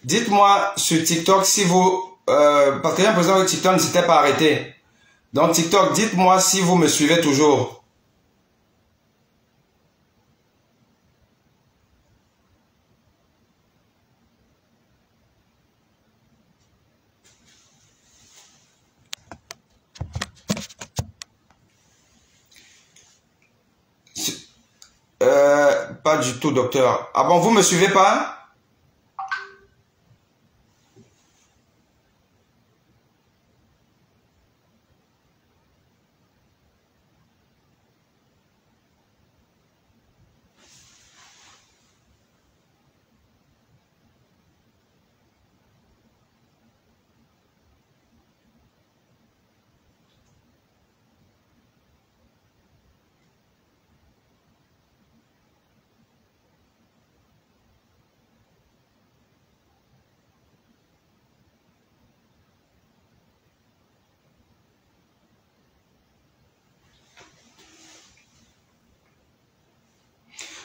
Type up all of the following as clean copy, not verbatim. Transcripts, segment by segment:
Dites-moi sur TikTok si vous... parce que j'ai l'impression que TikTok ne s'était pas arrêté. Donc TikTok, dites-moi si vous me suivez toujours. Pas du tout, docteur. Ah bon, vous me suivez pas?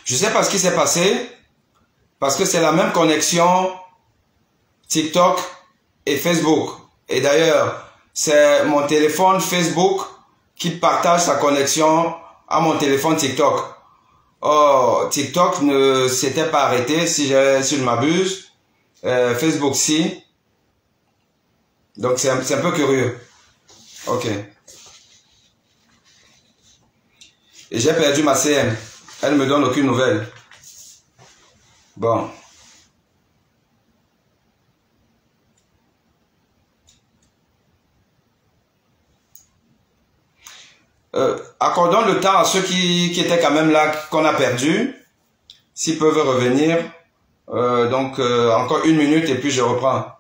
Je sais pas ce qui s'est passé, parce que c'est la même connexion TikTok et Facebook. Et d'ailleurs, c'est mon téléphone Facebook qui partage sa connexion à mon téléphone TikTok. Oh, TikTok ne s'était pas arrêté, si je m'abuse. Facebook si. Donc c'est un peu curieux. Ok. Et j'ai perdu ma CM. Elle ne me donne aucune nouvelle. Bon. Accordons le temps à ceux qui étaient quand même là, qu'on a perdu. S'ils peuvent revenir. Donc, encore 1 minute et puis je reprends.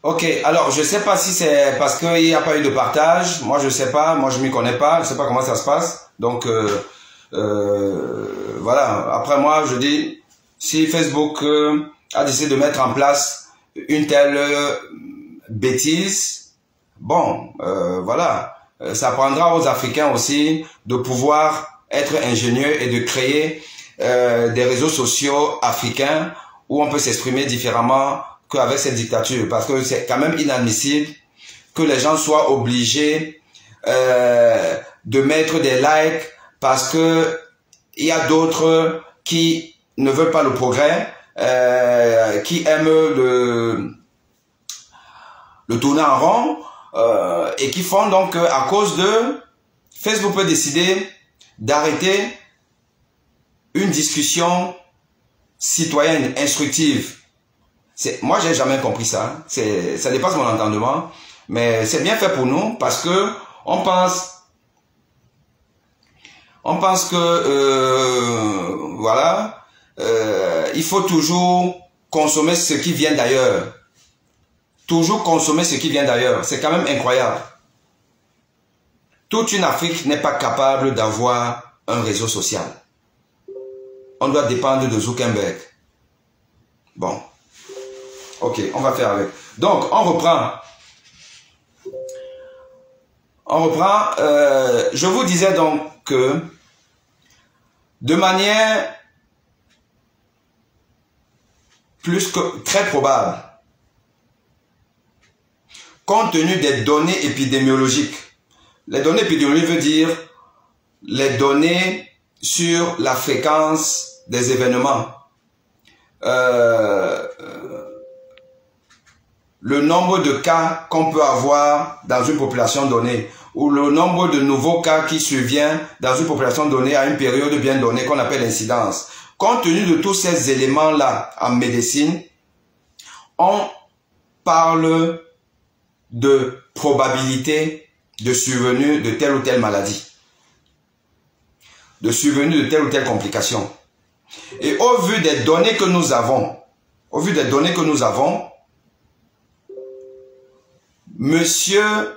Ok, alors je sais pas si c'est parce qu'il n'y a pas eu de partage. Moi je sais pas, moi je m'y connais pas, je sais pas comment ça se passe. Donc voilà. Après moi je dis, si Facebook a décidé de mettre en place une telle bêtise, bon, voilà, ça prendra aux Africains aussi de pouvoir être ingénieux et de créer des réseaux sociaux africains où on peut s'exprimer différemment qu'avec cette dictature, parce que c'est quand même inadmissible que les gens soient obligés de mettre des likes parce que il y a d'autres qui ne veulent pas le progrès, qui aiment le tourner en rond, et qui font donc à cause de Facebook peut décider d'arrêter une discussion citoyenne instructive. Moi, j'ai jamais compris ça. Ça dépasse mon entendement. Mais c'est bien fait pour nous parce que on pense que voilà, il faut toujours consommer ce qui vient d'ailleurs. Toujours consommer ce qui vient d'ailleurs. C'est quand même incroyable. Toute une Afrique n'est pas capable d'avoir un réseau social. On doit dépendre de Zuckerberg. Bon. Ok, on va faire avec. Donc, on reprend. Je vous disais donc que de manière plus que très probable, compte tenu des données épidémiologiques, les données épidémiologiques veut dire les données sur la fréquence des événements. le nombre de cas qu'on peut avoir dans une population donnée, ou le nombre de nouveaux cas qui survient dans une population donnée à une période bien donnée qu'on appelle l'incidence. Compte tenu de tous ces éléments-là en médecine, on parle de probabilité de survenue de telle ou telle maladie, de survenue de telle ou telle complication. Et au vu des données que nous avons, Monsieur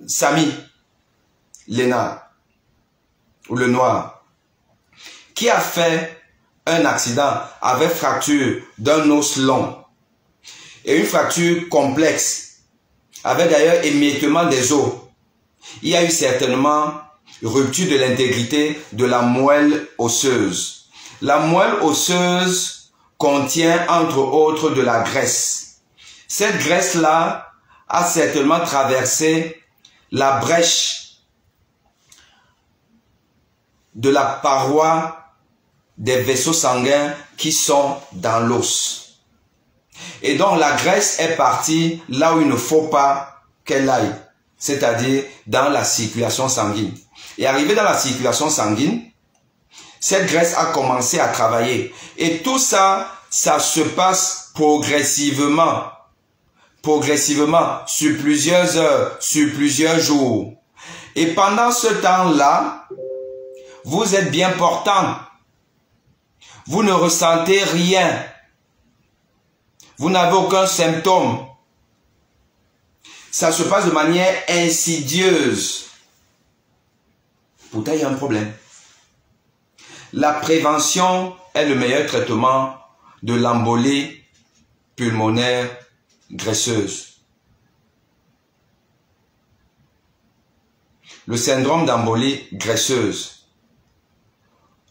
Samy Lénard, ou le Noir, qui a fait un accident avec fracture d'un os long et une fracture complexe, avec d'ailleurs émiettement des os, il y a eu certainement rupture de l'intégrité de la moelle osseuse. La moelle osseuse contient entre autres de la graisse. Cette graisse-là a certainement traversé la brèche de la paroi des vaisseaux sanguins qui sont dans l'os. Et donc la graisse est partie là où il ne faut pas qu'elle aille, c'est-à-dire dans la circulation sanguine. Et arrivé dans la circulation sanguine, cette graisse a commencé à travailler. Et tout ça, ça se passe progressivement, sur plusieurs heures, sur plusieurs jours. Et pendant ce temps-là, vous êtes bien portant. Vous ne ressentez rien. Vous n'avez aucun symptôme. Ça se passe de manière insidieuse. Pourtant, il y a un problème. La prévention est le meilleur traitement de l'embolie pulmonaire graisseuse. Le syndrome d'embolie graisseuse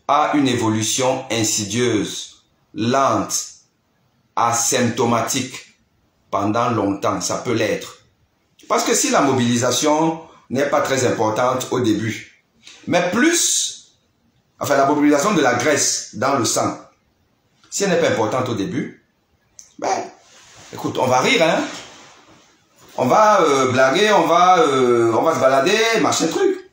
a une évolution insidieuse, lente, asymptomatique pendant longtemps. Ça peut l'être. Parce que si la mobilisation n'est pas très importante au début, mais plus, enfin la mobilisation de la graisse dans le sang, si elle n'est pas importante au début, ben, écoute, on va rire, hein. On va blaguer, on va se balader, machin truc.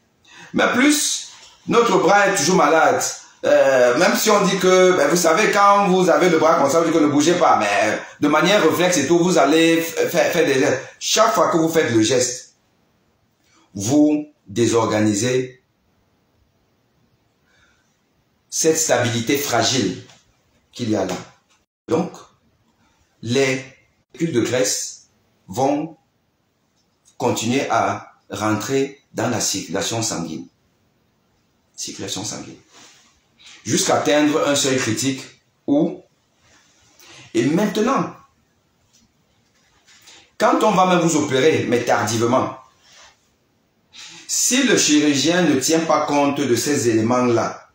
Mais plus, notre bras est toujours malade. Même si on dit que, ben, vous savez, quand vous avez le bras comme ça, vous dites que ne bougez pas, mais de manière réflexe et tout, vous allez faire des gestes. Chaque fois que vous faites le geste, vous désorganisez cette stabilité fragile qu'il y a là. Donc, les molécules de graisse vont continuer à rentrer dans la circulation sanguine. Jusqu'à atteindre un seuil critique où, et maintenant, quand on va même vous opérer, mais tardivement, si le chirurgien ne tient pas compte de ces éléments-là,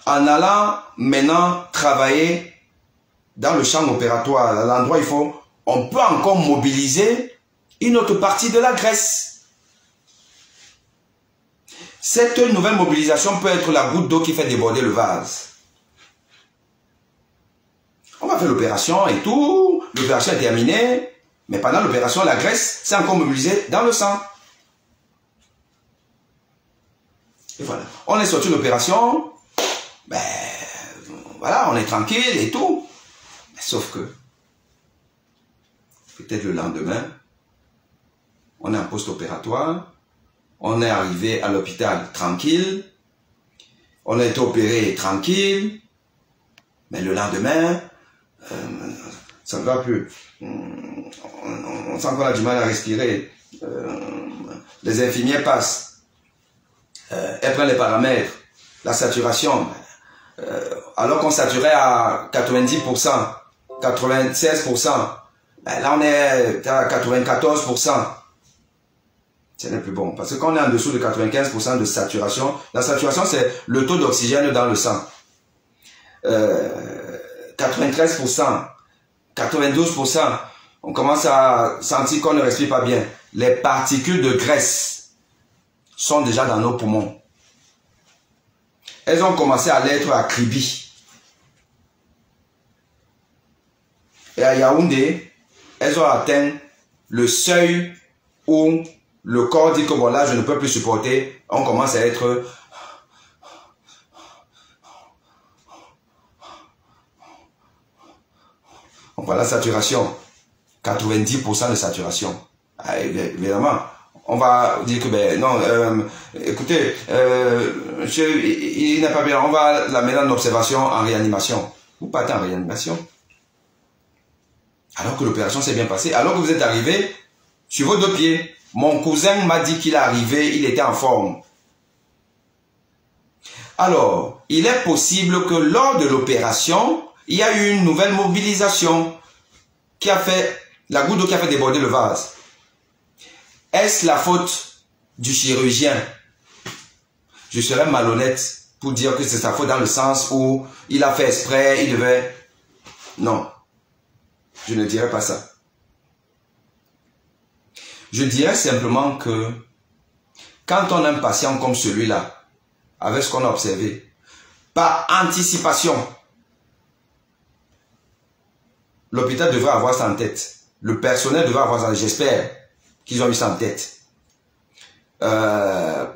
en allant maintenant travailler dans le champ opératoire, à l'endroit où il faut, on peut encore mobiliser une autre partie de la graisse. Cette nouvelle mobilisation peut être la goutte d'eau qui fait déborder le vase. On va faire l'opération et tout, l'opération est terminée, mais pendant l'opération, la graisse s'est encore mobilisée dans le sang. Et voilà. On est sorti de l'opération, ben voilà, on est tranquille et tout. Mais sauf que, peut-être le lendemain, on est en post-opératoire, on est arrivé à l'hôpital tranquille, on a été opéré tranquille, mais le lendemain, ça ne va plus. On sent qu'on a du mal à respirer. Les infirmières passent, elles prennent les paramètres, la saturation, alors qu'on saturait à 90%, 96%, ben là on est à 94%. Ce n'est plus bon. Parce que quand on est en dessous de 95% de saturation, la saturation c'est le taux d'oxygène dans le sang. 93%, 92%, on commence à sentir qu'on ne respire pas bien. Les particules de graisse sont déjà dans nos poumons. elles ont commencé à l'être à Kribi. Et à Yaoundé, elles ont atteint le seuil où le corps dit que bon là je ne peux plus supporter. On commence à être... On voit la saturation. 90% de saturation. Ah, évidemment. On va dire que ben non, écoutez, il n'est pas bien. On va la mettre en observation en réanimation. Vous partez en réanimation. Alors que l'opération s'est bien passée. Alors que vous êtes arrivé sur vos 2 pieds. Mon cousin m'a dit qu'il est arrivé, il était en forme. Alors, il est possible que lors de l'opération, il y a eu une nouvelle mobilisation qui a fait, la goutte d'eau qui a fait déborder le vase. Est-ce la faute du chirurgien? Je serais malhonnête pour dire que c'est sa faute dans le sens où il a fait exprès, il devait... Non, je ne dirais pas ça. Je dirais simplement que quand on a un patient comme celui-là, avec ce qu'on a observé, par anticipation, l'hôpital devrait avoir ça en tête. Le personnel devrait avoir ça, j'espère qu'ils ont eu ça en tête.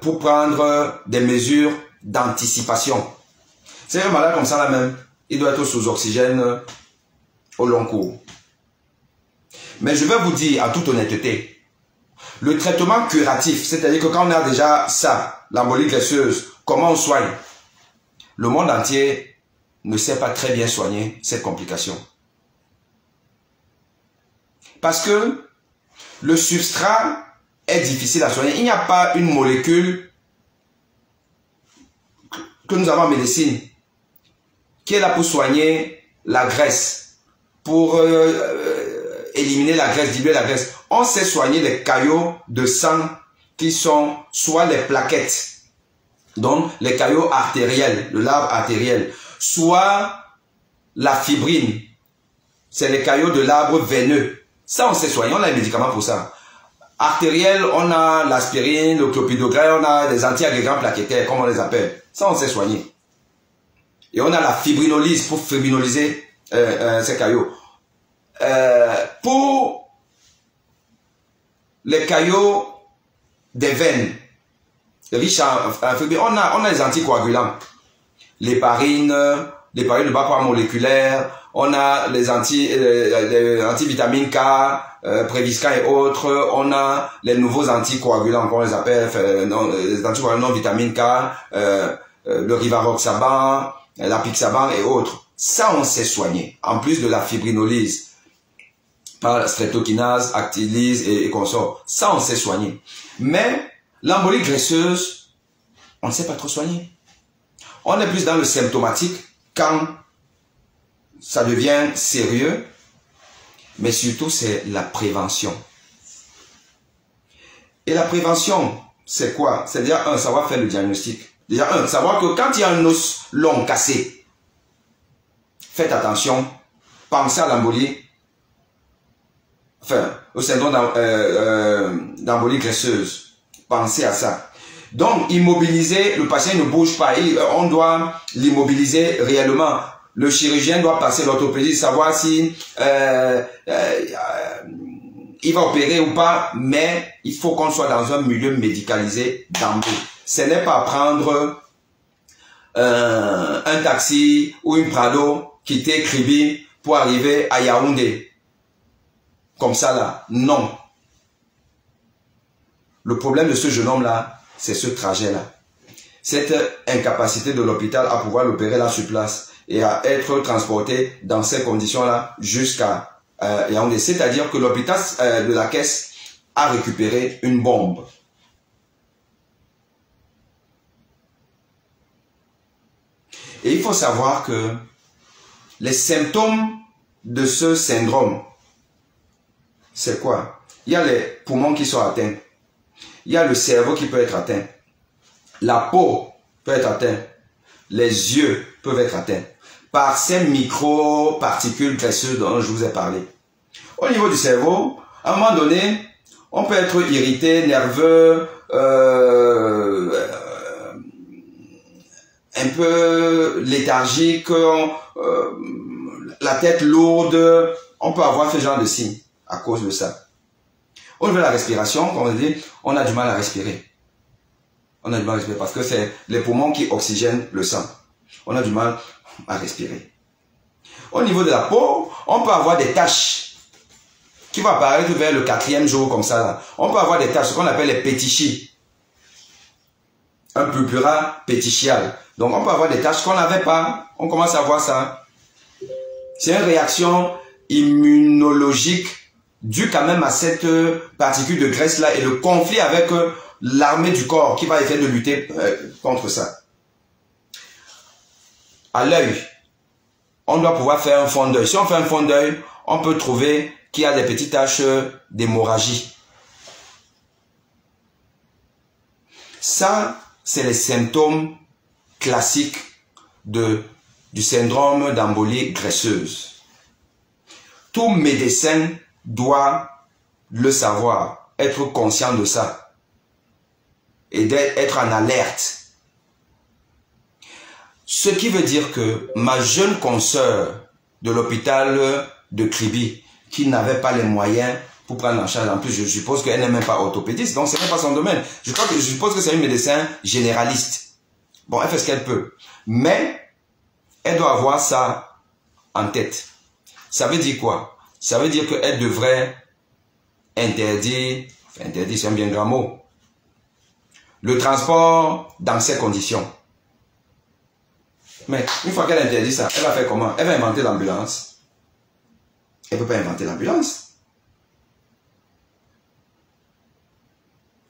Pour prendre des mesures d'anticipation. C'est un malade comme ça là même, il doit être sous oxygène au long cours. Mais je vais vous dire en toute honnêteté, le traitement curatif, c'est-à-dire que quand on a déjà ça, l'embolie graisseuse, comment on soigne? Le monde entier ne sait pas très bien soigner cette complication. Parce que le substrat est difficile à soigner. Il n'y a pas une molécule que nous avons en médecine qui est là pour soigner la graisse, pour éliminer la graisse, diluer la graisse. On sait soigner les caillots de sang qui sont soit les plaquettes, donc les caillots artériels, le l'arbre artériel, soit la fibrine, c'est les caillots de l'arbre veineux. Ça, on sait soigner, on a des médicaments pour ça. Artériel, on a l'aspirine, le clopidogrel, on a des anti-agrégants plaquettaires, comme on les appelle. Ça, on sait soigner. Et on a la fibrinolyse pour fibrinoliser ces caillots. Pour les caillots des veines, riches en fibrine, on a les anticoagulants. L'héparine de bas poids moléculaire, on a les antivitamines K, Prévisca et autres, on a les nouveaux anticoagulants, qu'on les appelle, les anticoagulants vitamine K, le rivaroxaban, l'apixaban et autres. Ça, on sait soigner, en plus de la fibrinolyse, par la streptokinase, actylyse et consorts. Ça, on sait soigner. Mais l'embolie graisseuse, on ne sait pas trop soigner. On est plus dans le symptomatique quand ça devient sérieux, mais surtout c'est la prévention. Et la prévention, c'est quoi? C'est déjà savoir faire le diagnostic. Déjà savoir que quand il y a un os long cassé, faites attention, pensez à l'embolie, enfin au syndrome d'embolie graisseuse. Pensez à ça. Donc, immobiliser, le patient ne bouge pas. On doit l'immobiliser réellement. Le chirurgien doit passer l'orthopédie, savoir si il va opérer ou pas, mais il faut qu'on soit dans un milieu médicalisé d'emblée. Ce n'est pas prendre un taxi ou une Prado, quitter Kribi pour arriver à Yaoundé. Comme ça là, non. Le problème de ce jeune homme-là, c'est ce trajet-là. Cette incapacité de l'hôpital à pouvoir l'opérer là sur place et à être transporté dans ces conditions-là jusqu'à Yaoundé. C'est-à-dire que l'hôpital de la Caisse a récupéré une bombe. Et il faut savoir que les symptômes de ce syndrome, c'est quoi? Il y a les poumons qui sont atteints. Il y a le cerveau qui peut être atteint. La peau peut être atteinte. Les yeux peuvent être atteints par ces micro-particules graisseuses dont je vous ai parlé. Au niveau du cerveau, à un moment donné, on peut être irrité, nerveux, un peu léthargique, la tête lourde, on peut avoir ce genre de signes à cause de ça. Au niveau de la respiration, comme on dit, on a du mal à respirer. On a du mal à respirer parce que c'est les poumons qui oxygènent le sang. On a du mal à respirer. Au niveau de la peau, on peut avoir des taches qui vont apparaître vers le 4e jour comme ça. Là. On peut avoir des taches, ce qu'on appelle les pétichis. Un purpura pétichial. Donc on peut avoir des taches qu'on n'avait pas. On commence à voir ça. C'est une réaction immunologique due quand même à cette particule de graisse là et le conflit avec l'armée du corps qui va essayer de lutter contre ça. À l'œil, on doit pouvoir faire un fond d'œil. Si on fait un fond d'œil, on peut trouver qu'il y a des petites taches d'hémorragie. Ça, c'est les symptômes classiques du syndrome d'embolie graisseuse. Tout médecin doit le savoir, être conscient de ça et d'être en alerte. Ce qui veut dire que ma jeune consoeur de l'hôpital de Kribi, qui n'avait pas les moyens pour prendre en charge, en plus je suppose qu'elle n'est même pas orthopédiste, donc ce n'est pas son domaine. Je suppose que c'est une médecin généraliste. Bon, elle fait ce qu'elle peut. Mais, elle doit avoir ça en tête. Ça veut dire quoi? Ça veut dire qu'elle devrait interdire c'est un bien grand mot, le transport dans ces conditions. Mais une fois qu'elle interdit ça, elle va faire comment? Elle va inventer l'ambulance. Elle ne peut pas inventer l'ambulance.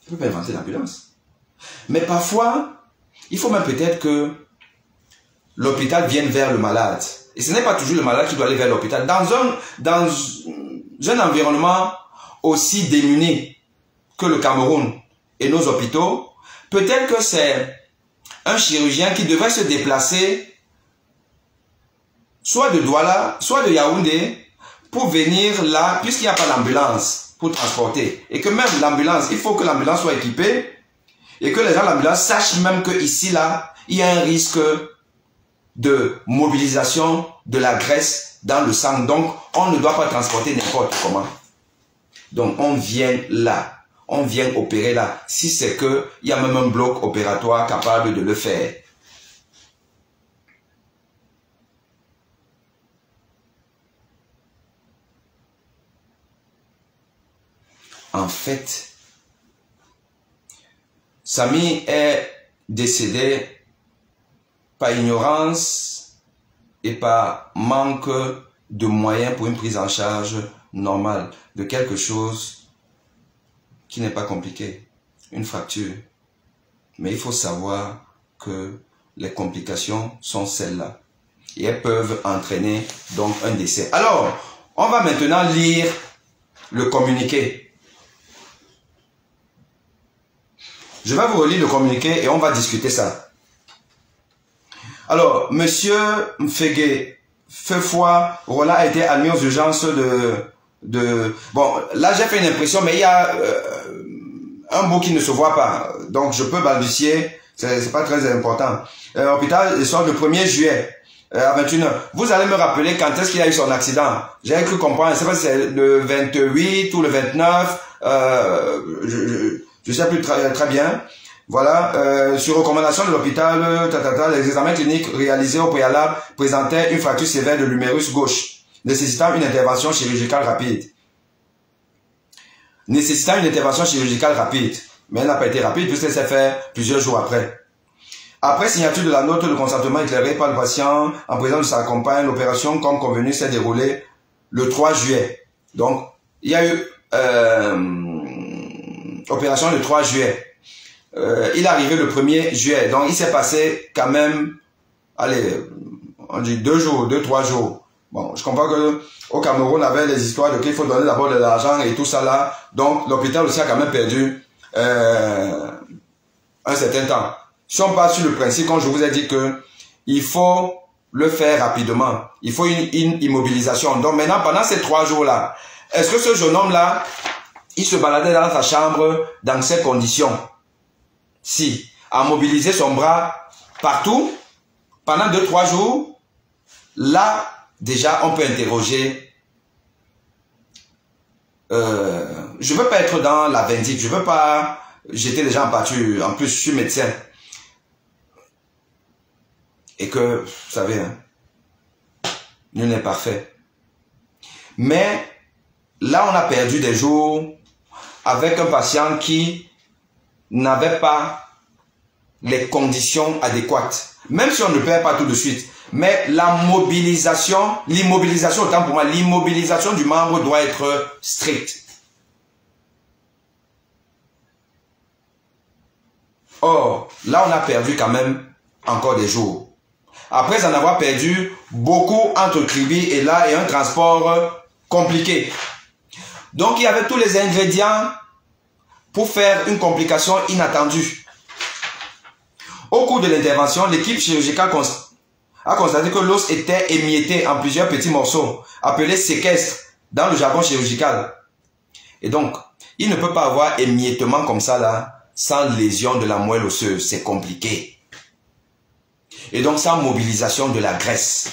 Elle ne peut pas inventer l'ambulance. Mais parfois, il faut même peut-être que l'hôpital vienne vers le malade. Et ce n'est pas toujours le malade qui doit aller vers l'hôpital. Dans un environnement aussi démuni que le Cameroun et nos hôpitaux, peut-être que c'est un chirurgien qui devrait se déplacer soit de Douala, soit de Yaoundé pour venir là, puisqu'il n'y a pas d'ambulance pour transporter. Et que même l'ambulance, il faut que l'ambulance soit équipée et que les gens de l'ambulance sachent même que ici, là, il y a un risque de mobilisation de la graisse dans le sang. Donc, on ne doit pas transporter n'importe comment. Donc, on vient là. On vient opérer là. Si c'est que il y a même un bloc opératoire capable de le faire. En fait, Samy est décédé par ignorance et par manque de moyens pour une prise en charge normale de quelque chose qui n'est pas compliqué, une fracture. Mais il faut savoir que les complications sont celles-là. Et elles peuvent entraîner donc un décès. Alors, on va maintenant lire le communiqué. Je vais vous relire le communiqué et on va discuter ça. Alors, monsieur Mfege Fefoi Roland a été admis aux urgences Bon, là j'ai fait une impression, mais il y a un mot qui ne se voit pas. Donc je peux balbutier, c'est pas très important. Hôpital, il sort le 1er juillet à 21h. Vous allez me rappeler quand est-ce qu'il a eu son accident. J'ai cru comprendre, je sais pas si c'est le 28 ou le 29, je sais plus très bien. Voilà, sur recommandation de l'hôpital, les examens cliniques réalisés au préalable présentaient une fracture sévère de l'humérus gauche, nécessitant une intervention chirurgicale rapide. Mais elle n'a pas été rapide puisqu'elle s'est fait plusieurs jours après. Après signature de la note de consentement éclairée par le patient en présence de sa compagne, l'opération comme convenu s'est déroulée le 3 juillet. Donc, il y a eu opération le 3 juillet. Il est arrivé le 1er juillet. Donc, il s'est passé quand même, allez, on dit 2-3 jours. Bon, je comprends que au Cameroun, on avait les histoires de qu'il faut donner d'abord de l'argent et tout ça là. Donc, l'hôpital aussi a quand même perdu un certain temps. Si on part sur le principe, quand je vous ai dit que il faut le faire rapidement, il faut une immobilisation. Donc maintenant, pendant ces 3 jours-là, est-ce que ce jeune homme-là, il se baladait dans sa chambre dans ces conditions? Si, à mobiliser son bras partout, pendant 2-3 jours, là, déjà, on peut interroger. Je ne veux pas être dans la vindicte, je ne veux pas jeter les gens en pâture. En plus, je suis médecin. Et que, vous savez, hein, nul n'est parfait. Mais là, on a perdu des jours avec un patient qui n'avait pas les conditions adéquates. Même si on ne perd pas tout de suite. Mais la mobilisation, l'immobilisation, autant pour moi, l'immobilisation du membre doit être stricte. Or, là, on a perdu quand même encore des jours. Après en avoir perdu beaucoup entre Kribi et là, et un transport compliqué. Donc, il y avait tous les ingrédients pour faire une complication inattendue. Au cours de l'intervention, l'équipe chirurgicale a constaté que l'os était émietté en plusieurs petits morceaux, appelés séquestres dans le jargon chirurgical. Et donc, il ne peut pas avoir émiettement comme ça là, sans lésion de la moelle osseuse. C'est compliqué. Et donc, sans mobilisation de la graisse.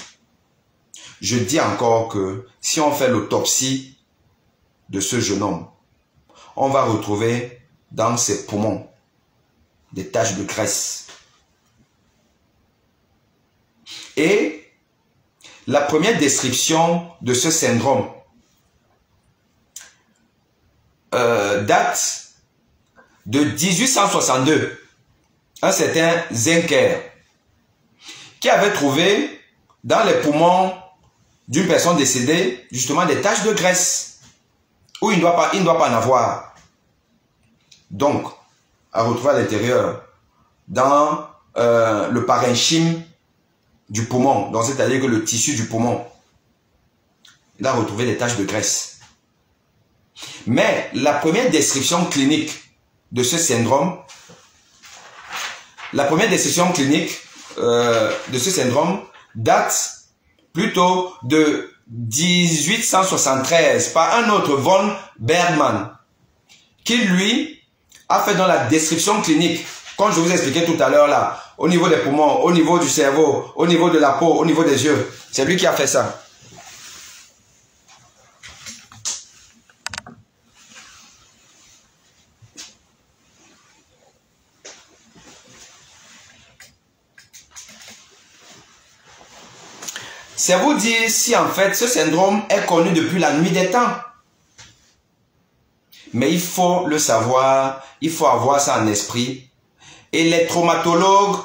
Je dis encore que si on fait l'autopsie de ce jeune homme, on va retrouver dans ses poumons des taches de graisse. Et la première description de ce syndrome date de 1862. Un certain Zenker qui avait trouvé dans les poumons d'une personne décédée justement des taches de graisse où il ne doit pas en avoir. Donc, à retrouver à l'intérieur dans le parenchyme du poumon, donc c'est-à-dire que le tissu du poumon, il a retrouvé des taches de graisse. Mais la première description clinique de ce syndrome, date plutôt de 1873 par un autre von Bergmann, qui lui a fait dans la description clinique, comme je vous expliquais tout à l'heure là, au niveau des poumons, au niveau du cerveau, au niveau de la peau, au niveau des yeux. C'est lui qui a fait ça. C'est vous dire si en fait ce syndrome est connu depuis la nuit des temps. Mais il faut le savoir, il faut avoir ça en esprit. Et les traumatologues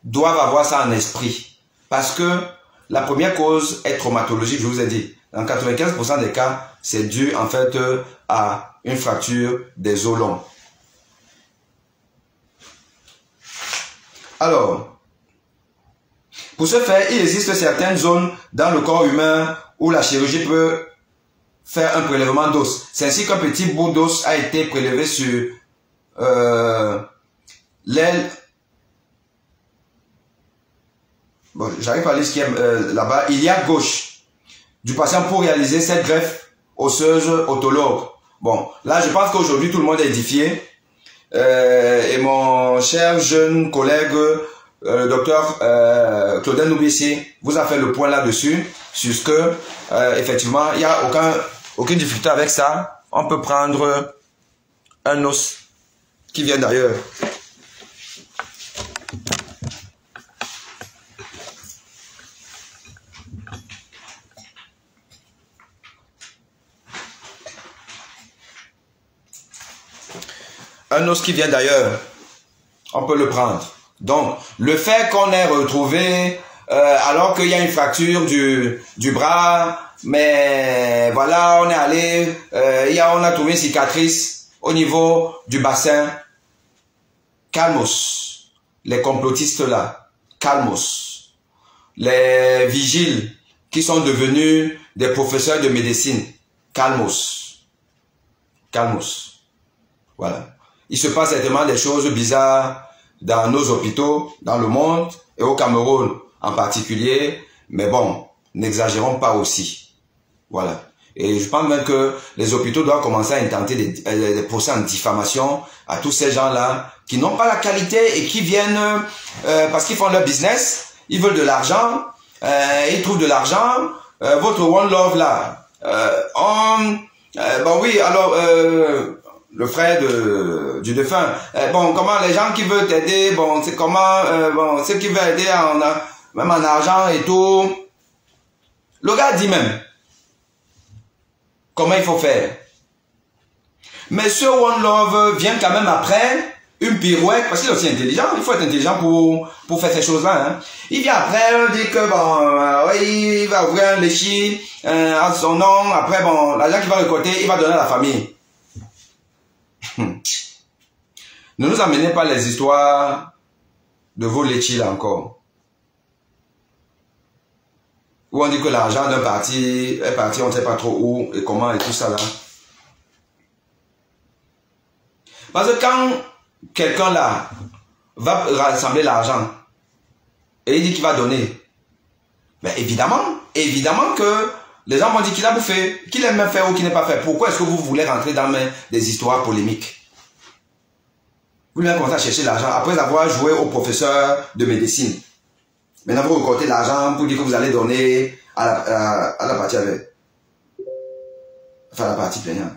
doivent avoir ça en esprit. Parce que la première cause est traumatologique, je vous ai dit. Dans 95% des cas, c'est dû en fait à une fracture des os longs. Alors, pour ce faire, il existe certaines zones dans le corps humain où la chirurgie peut faire un prélèvement d'os. C'est ainsi qu'un petit bout d'os a été prélevé sur l'aile. Bon, j'arrive pas à lire ce qu'il y a là-bas. Il y a gauche du patient pour réaliser cette greffe osseuse autologue. Bon, là, je pense qu'aujourd'hui, tout le monde est édifié. Et mon cher jeune collègue, docteur Claudel Noubissi, vous a fait le point là-dessus, sur ce que, effectivement, il n'y a aucune difficulté avec ça. On peut prendre un os qui vient d'ailleurs. Un os qui vient d'ailleurs, on peut le prendre. Donc, le fait qu'on ait retrouvé, alors qu'il y a une fracture du bras, mais voilà, on est allé, on a trouvé une cicatrice au niveau du bassin. Calmos. Les complotistes là, calmos. Les vigiles qui sont devenus des professeurs de médecine, calmos. Calmos. Voilà. Il se passe certainement des choses bizarres dans nos hôpitaux, dans le monde et au Cameroun en particulier. Mais bon, n'exagérons pas aussi. Voilà. Et je pense même que les hôpitaux doivent commencer à intenter des procès en diffamation à tous ces gens-là qui n'ont pas la qualité et qui viennent parce qu'ils font leur business Ils veulent de l'argent, ils trouvent de l'argent. Votre One Love là, bon oui, alors le frère du défunt, bon comment les gens qui veulent t'aider, bon c'est comment, bon ceux qui veulent aider même en argent et tout. Le gars dit même comment il faut faire. Mais ce One Love vient quand même après une pirouette, parce qu'il est aussi intelligent, il faut être intelligent pour faire ces choses-là. Hein. Il vient après, dit que bon, oui, il va ouvrir un léchi à son nom, après bon, l'argent qu'il va récolter, il va donner à la famille. Ne nous amenez pas les histoires de vos léchis là encore. Où on dit que l'argent d'un parti est parti, on ne sait pas trop où et comment et tout ça là. Parce que quand quelqu'un là va rassembler l'argent et il dit qu'il va donner, ben évidemment que les gens vont dire qu'il a bouffé, qu'il aime même faire ou qu'il n'est pas fait. Pourquoi est-ce que vous voulez rentrer dans des histoires polémiques? Vous voulez commencer à chercher l'argent après avoir joué au professeur de médecine. Maintenant vous recortez l'argent pour dire que vous allez donner à la partie avec. Enfin la partie plaignante.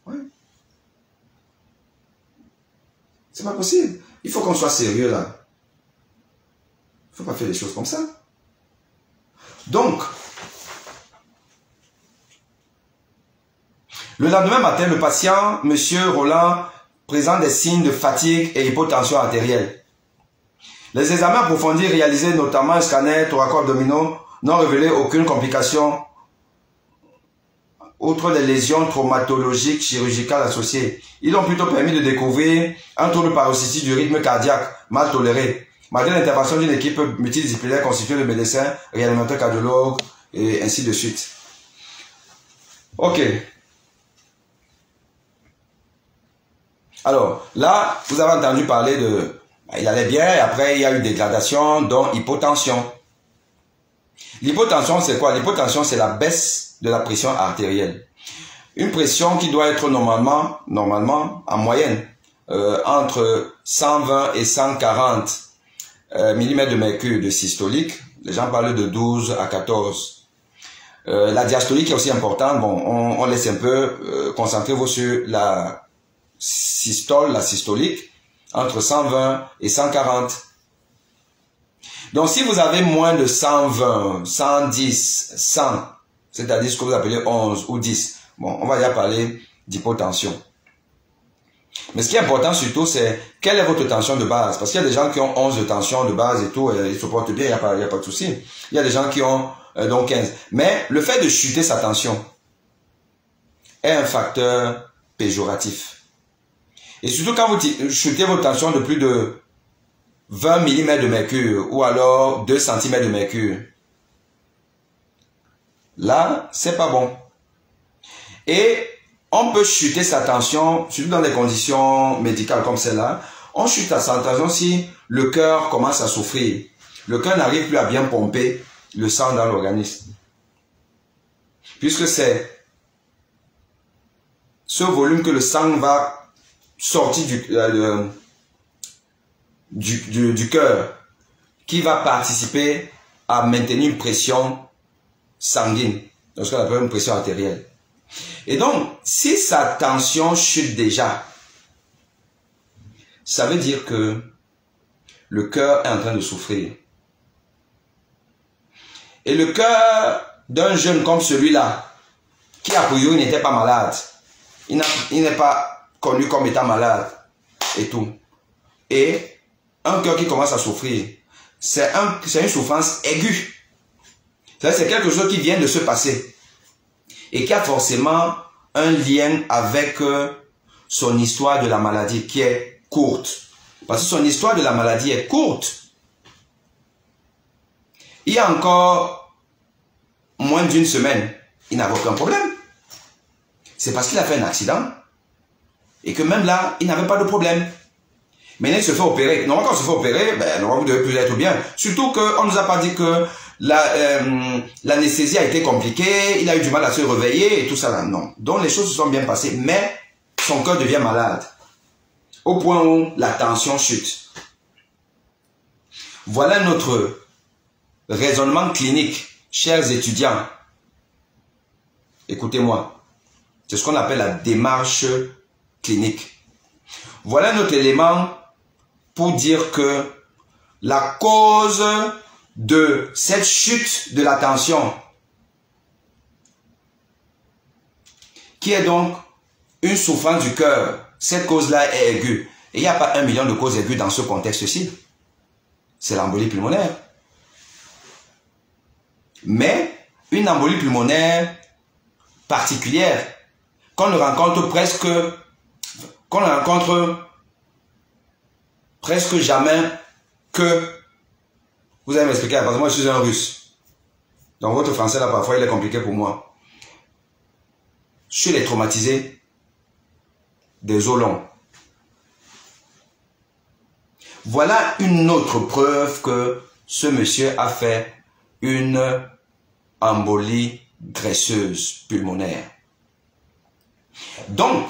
Oui. C'est pas possible. Il faut qu'on soit sérieux là. Il ne faut pas faire des choses comme ça. Donc, le lendemain matin, le patient, monsieur Roland, présente des signes de fatigue et hypotension artérielle. Les examens approfondis réalisés, notamment un scanner thoraco-abdominaux, n'ont révélé aucune complication outre les lésions traumatologiques chirurgicales associées. Ils ont plutôt permis de découvrir un trouble paroxystique du rythme cardiaque mal toléré, malgré l'intervention d'une équipe multidisciplinaire constituée de médecins, réanimateurs, cardiologues et ainsi de suite. Ok. Alors, là, vous avez entendu parler de... Il allait bien et après, il y a eu dégradation, dont hypotension. L'hypotension, c'est quoi? L'hypotension, c'est la baisse de la pression artérielle. Une pression qui doit être normalement en moyenne, entre 120 et 140 mm de mercure de systolique. Les gens parlent de 12 à 14. La diastolique est aussi importante. Bon, on laisse un peu, concentrez-vous sur la systole, la systolique, entre 120 et 140. Donc, si vous avez moins de 120, 110, 100, c'est-à-dire ce que vous appelez 11 ou 10, bon, on va déjà parler d'hypotension. Mais ce qui est important surtout, c'est quelle est votre tension de base. Parce qu'il y a des gens qui ont 11 de tension de base et tout, et ils se portent bien, il n'y a pas de souci. Il y a des gens qui ont donc 15. Mais le fait de chuter sa tension est un facteur péjoratif. Et surtout quand vous chutez votre tension de plus de 20 mm de mercure ou alors 2 cm de mercure, là, c'est pas bon. Et on peut chuter sa tension, surtout dans des conditions médicales comme celle-là, on chute à sa tension si le cœur commence à souffrir. Le cœur n'arrive plus à bien pomper le sang dans l'organisme. Puisque c'est ce volume que le sang va sortir du cœur qui va participer à maintenir une pression sanguine, donc ce qu'on appelle une pression artérielle. Et donc, si sa tension chute déjà, ça veut dire que le cœur est en train de souffrir. Et le cœur d'un jeune comme celui-là, qui a priori n'était pas malade, il n'est pas connu comme étant malade et tout. Et un cœur qui commence à souffrir, c'est une souffrance aiguë. C'est quelque chose qui vient de se passer et qui a forcément un lien avec son histoire de la maladie qui est courte. Parce que son histoire de la maladie est courte. Il y a encore moins d'une semaine, il n'avait aucun problème. C'est parce qu'il a fait un accident et que même là, il n'avait pas de problème. Maintenant, il se fait opérer. Normalement, quand on se fait opérer, ben, normalement, vous devez plus être bien. Surtout qu'on ne nous a pas dit que l'anesthésie a été compliquée, il a eu du mal à se réveiller et tout ça là. Non. Donc, les choses se sont bien passées, mais son cœur devient malade. Au point où la tension chute. Voilà notre raisonnement clinique, chers étudiants, écoutez-moi, c'est ce qu'on appelle la démarche clinique. Voilà notre élément pour dire que la cause de cette chute de la tension, qui est donc une souffrance du cœur, cette cause-là est aiguë. Et il n'y a pas 1 million de causes aiguës dans ce contexte-ci. C'est l'embolie pulmonaire. Mais une embolie pulmonaire particulière, qu'on ne rencontre presque jamais que... Vous allez m'expliquer, parce que moi je suis un russe. Donc votre français là parfois il est compliqué pour moi. Sur les traumatisés des os longs. Voilà une autre preuve que ce monsieur a fait une embolie graisseuse pulmonaire. Donc,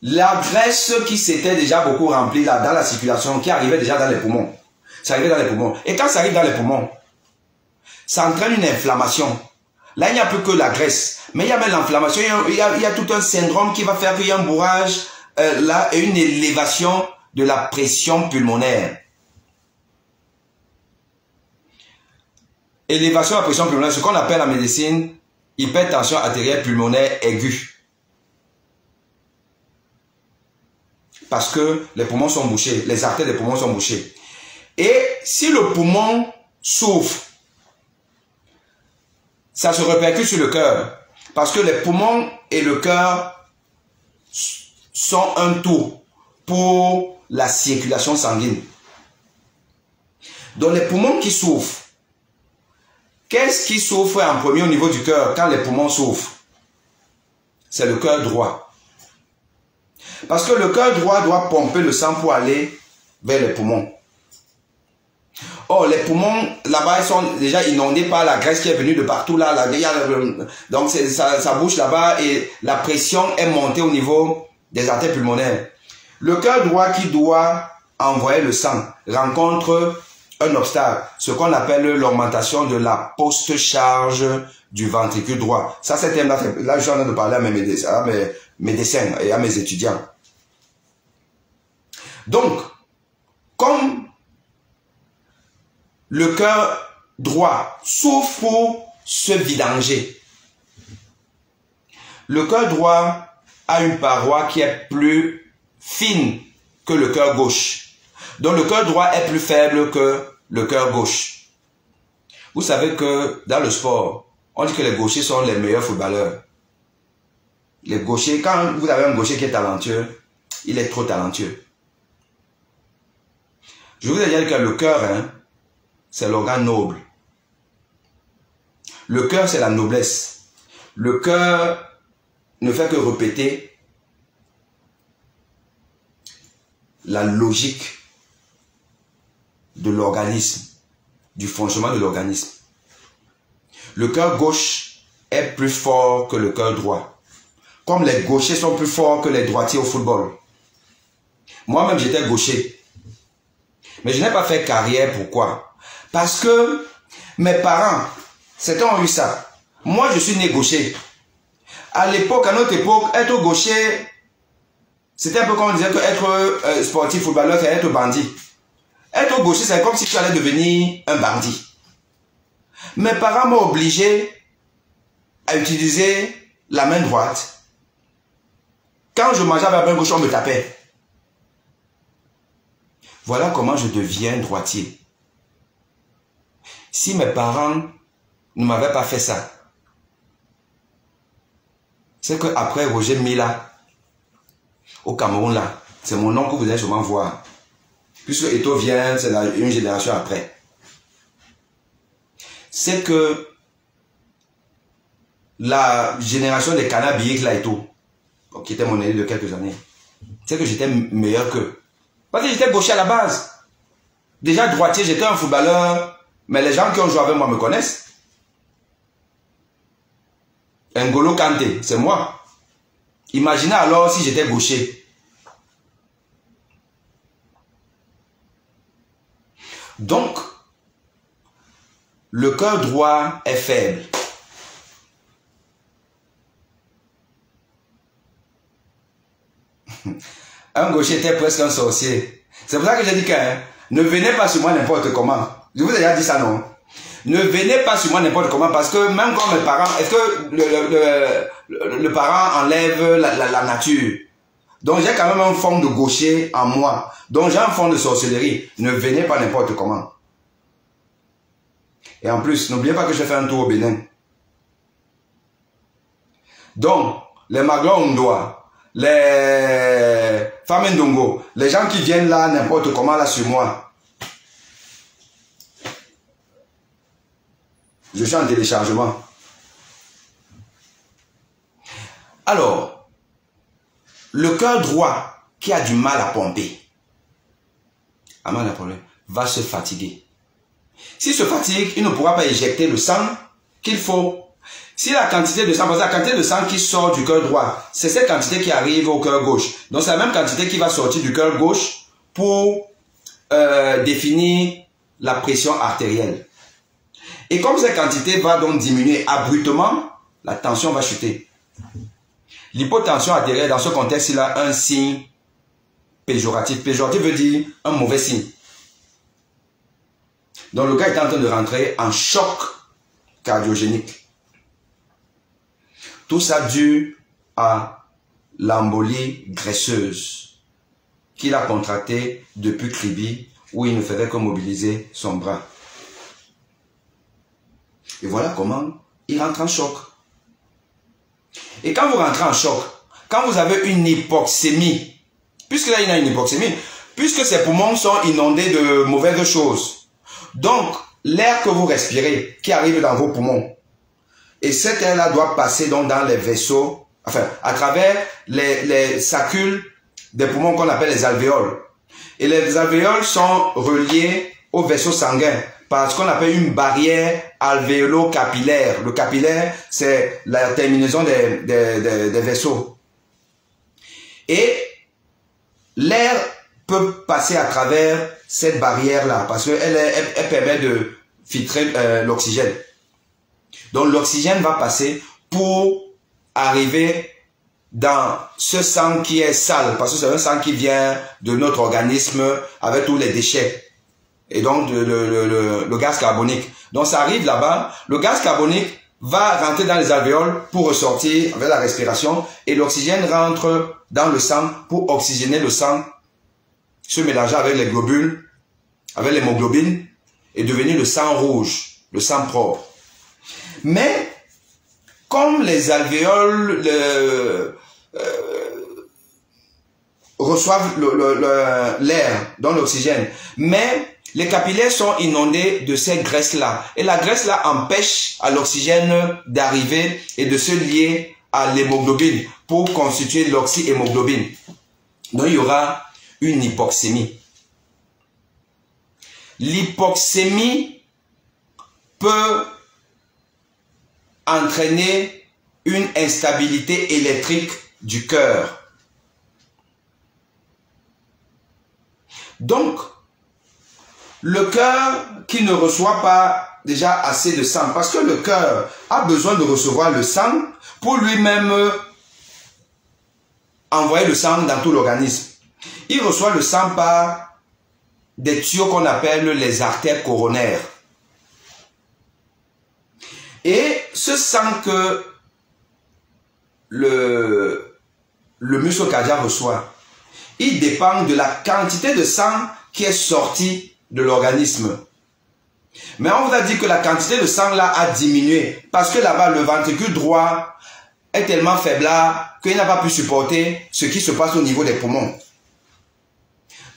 la graisse qui s'était déjà beaucoup remplie là, dans la circulation, qui arrivait déjà dans les poumons, ça arrivait dans les poumons. Et quand ça arrive dans les poumons, ça entraîne une inflammation. Là, il n'y a plus que la graisse, mais il y a même l'inflammation, il y a tout un syndrome qui va faire qu'il y a un bourrage là et une élévation de la pression pulmonaire. Élévation de la pression pulmonaire, ce qu'on appelle en médecine hypertension artérielle pulmonaire aiguë. Parce que les poumons sont bouchés, les artères des poumons sont bouchées. Et si le poumon souffre, ça se répercute sur le cœur. Parce que les poumons et le cœur sont un tout pour la circulation sanguine. Donc les poumons qui souffrent, qu'est-ce qui souffre en premier au niveau du cœur quand les poumons souffrent? C'est le cœur droit. Parce que le cœur droit doit pomper le sang pour aller vers les poumons. Or, les poumons, là-bas, ils sont déjà inondés par la graisse qui est venue de partout. Là, donc, ça bouche là-bas et la pression est montée au niveau des artères pulmonaires. Le cœur droit qui doit envoyer le sang rencontre un obstacle, ce qu'on appelle l'augmentation de la post-charge du ventricule droit. Ça, c'est un thème là, je suis en train de parler à mes médecins et à mes étudiants. Donc, comme le cœur droit souffre pour se vidanger, le cœur droit a une paroi qui est plus fine que le cœur gauche. Donc le cœur droit est plus faible que le cœur gauche. Vous savez que dans le sport, on dit que les gauchers sont les meilleurs footballeurs. Les gauchers, quand vous avez un gaucher qui est talentueux, il est trop talentueux. Je vous ai dit que le cœur, hein, c'est l'organe noble. Le cœur, c'est la noblesse. Le cœur ne fait que répéter la logique de l'organisme, du fonctionnement de l'organisme. Le cœur gauche est plus fort que le cœur droit. Comme les gauchers sont plus forts que les droitiers au football. Moi-même, j'étais gaucher. Mais je n'ai pas fait carrière. Pourquoi? Parce que mes parents, c'était en eu ça. Moi, je suis né gaucher. À l'époque, à notre époque, être gaucher, c'était un peu comme on disait que être sportif, footballeur, c'est être bandit. Être gaucher, c'est comme si tu allais devenir un bandit. Mes parents m'ont obligé à utiliser la main droite. Quand je mangeais avec un gauche, on me tapait. Voilà comment je deviens droitier. Si mes parents ne m'avaient pas fait ça, c'est qu'après Roger Mila, au Cameroun là, c'est mon nom que vous allez sûrement voir. Puisque Eto vient, c'est une génération après. C'est que la génération des cannabis là et tout, qui était mon aîné de quelques années, c'est que j'étais meilleur qu'eux. Parce que j'étais gaucher à la base. Déjà droitier, j'étais un footballeur, mais les gens qui ont joué avec moi me connaissent. N'Golo Kanté, c'est moi. Imaginez alors si j'étais gaucher. Donc, le cœur droit est faible. Un gaucher était presque un sorcier. C'est pour ça que j'ai dit que ne venez pas sur moi n'importe comment. Je vous ai déjà dit ça, non? Ne venez pas sur moi n'importe comment, parce que même quand mes parents, est-ce que le parent enlève la nature? Donc j'ai quand même une forme de gaucher en moi. Donc j'ai une forme de sorcellerie. Ne venez pas n'importe comment. Et en plus, n'oubliez pas que je fais un tour au Bénin. Donc, les Maglo-Ondoa, les Famendongo, les gens qui viennent là n'importe comment là sur moi, je suis en téléchargement. Alors, le cœur droit qui a du mal à pomper, va se fatiguer. S'il se fatigue, il ne pourra pas éjecter le sang qu'il faut. Si la quantité de sang, parce que la quantité de sang qui sort du cœur droit, c'est cette quantité qui arrive au cœur gauche. Donc c'est la même quantité qui va sortir du cœur gauche pour définir la pression artérielle. Et comme cette quantité va donc diminuer abruptement, la tension va chuter. L'hypotension artérielle, dans ce contexte, il a un signe péjoratif. Péjoratif veut dire un mauvais signe. Donc le gars est en train de rentrer en choc cardiogénique. Tout ça dû à l'embolie graisseuse qu'il a contractée depuis Kribi, où il ne faisait que mobiliser son bras. Et voilà comment il rentre en choc. Et quand vous rentrez en choc, quand vous avez une hypoxémie, puisque là il a une hypoxémie, puisque ses poumons sont inondés de mauvaises choses, donc l'air que vous respirez, qui arrive dans vos poumons, et cet air-là doit passer donc dans les vaisseaux, enfin à travers les saccules des poumons qu'on appelle les alvéoles. Et les alvéoles sont reliées aux vaisseaux sanguins par ce qu'on appelle une barrière alvéolo-capillaire. Le capillaire, c'est la terminaison des vaisseaux. Et l'air peut passer à travers cette barrière-là parce qu'elle permet de filtrer l'oxygène. Donc l'oxygène va passer pour arriver dans ce sang qui est sale, parce que c'est un sang qui vient de notre organisme avec tous les déchets. Et donc le gaz carbonique. Donc ça arrive là-bas, le gaz carbonique va rentrer dans les alvéoles pour ressortir avec la respiration, et l'oxygène rentre dans le sang pour oxygéner le sang, se mélanger avec les globules, avec l'hémoglobine, et devenir le sang rouge, le sang propre. Mais comme les alvéoles reçoivent l'air, donc l'oxygène, mais les capillaires sont inondés de cette graisse-là. Et la graisse-là empêche à l'oxygène d'arriver et de se lier à l'hémoglobine pour constituer l'oxyhémoglobine. Donc il y aura une hypoxémie. L'hypoxémie peut entraîner une instabilité électrique du cœur. Donc, le cœur qui ne reçoit pas déjà assez de sang, parce que le cœur a besoin de recevoir le sang pour lui-même envoyer le sang dans tout l'organisme. Il reçoit le sang par des tuyaux qu'on appelle les artères coronaires. Et ce sang que le muscle cardiaque reçoit, il dépend de la quantité de sang qui est sortie de l'organisme. Mais on vous a dit que la quantité de sang là a diminué parce que là-bas le ventricule droit est tellement faiblard qu'il n'a pas pu supporter ce qui se passe au niveau des poumons.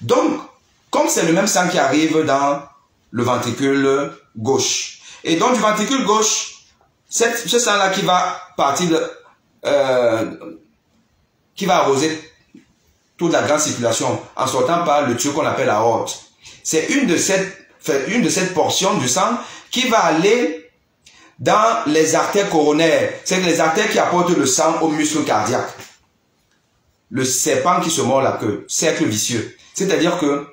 Donc, comme c'est le même sang qui arrive dans le ventricule gauche, et donc du ventricule gauche, ce sang-là qui va partir, qui va arroser toute la grande circulation en sortant par le tuyau qu'on appelle la aorte. C'est une de ces portions du sang qui va aller dans les artères coronaires. C'est les artères qui apportent le sang au muscle cardiaque. Le serpent qui se mord la queue, cercle vicieux. C'est-à-dire que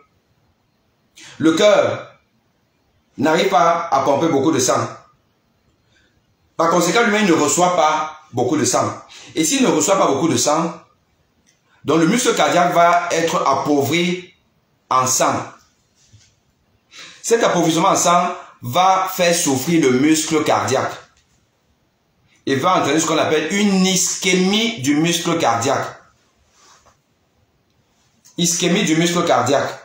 le cœur n'arrive pas à pomper beaucoup de sang. Par conséquent, lui-même ne reçoit pas beaucoup de sang. Et s'il ne reçoit pas beaucoup de sang, donc le muscle cardiaque va être appauvri en sang. Cet appauvrissement en sang va faire souffrir le muscle cardiaque et va entraîner ce qu'on appelle une ischémie du muscle cardiaque. Ischémie du muscle cardiaque.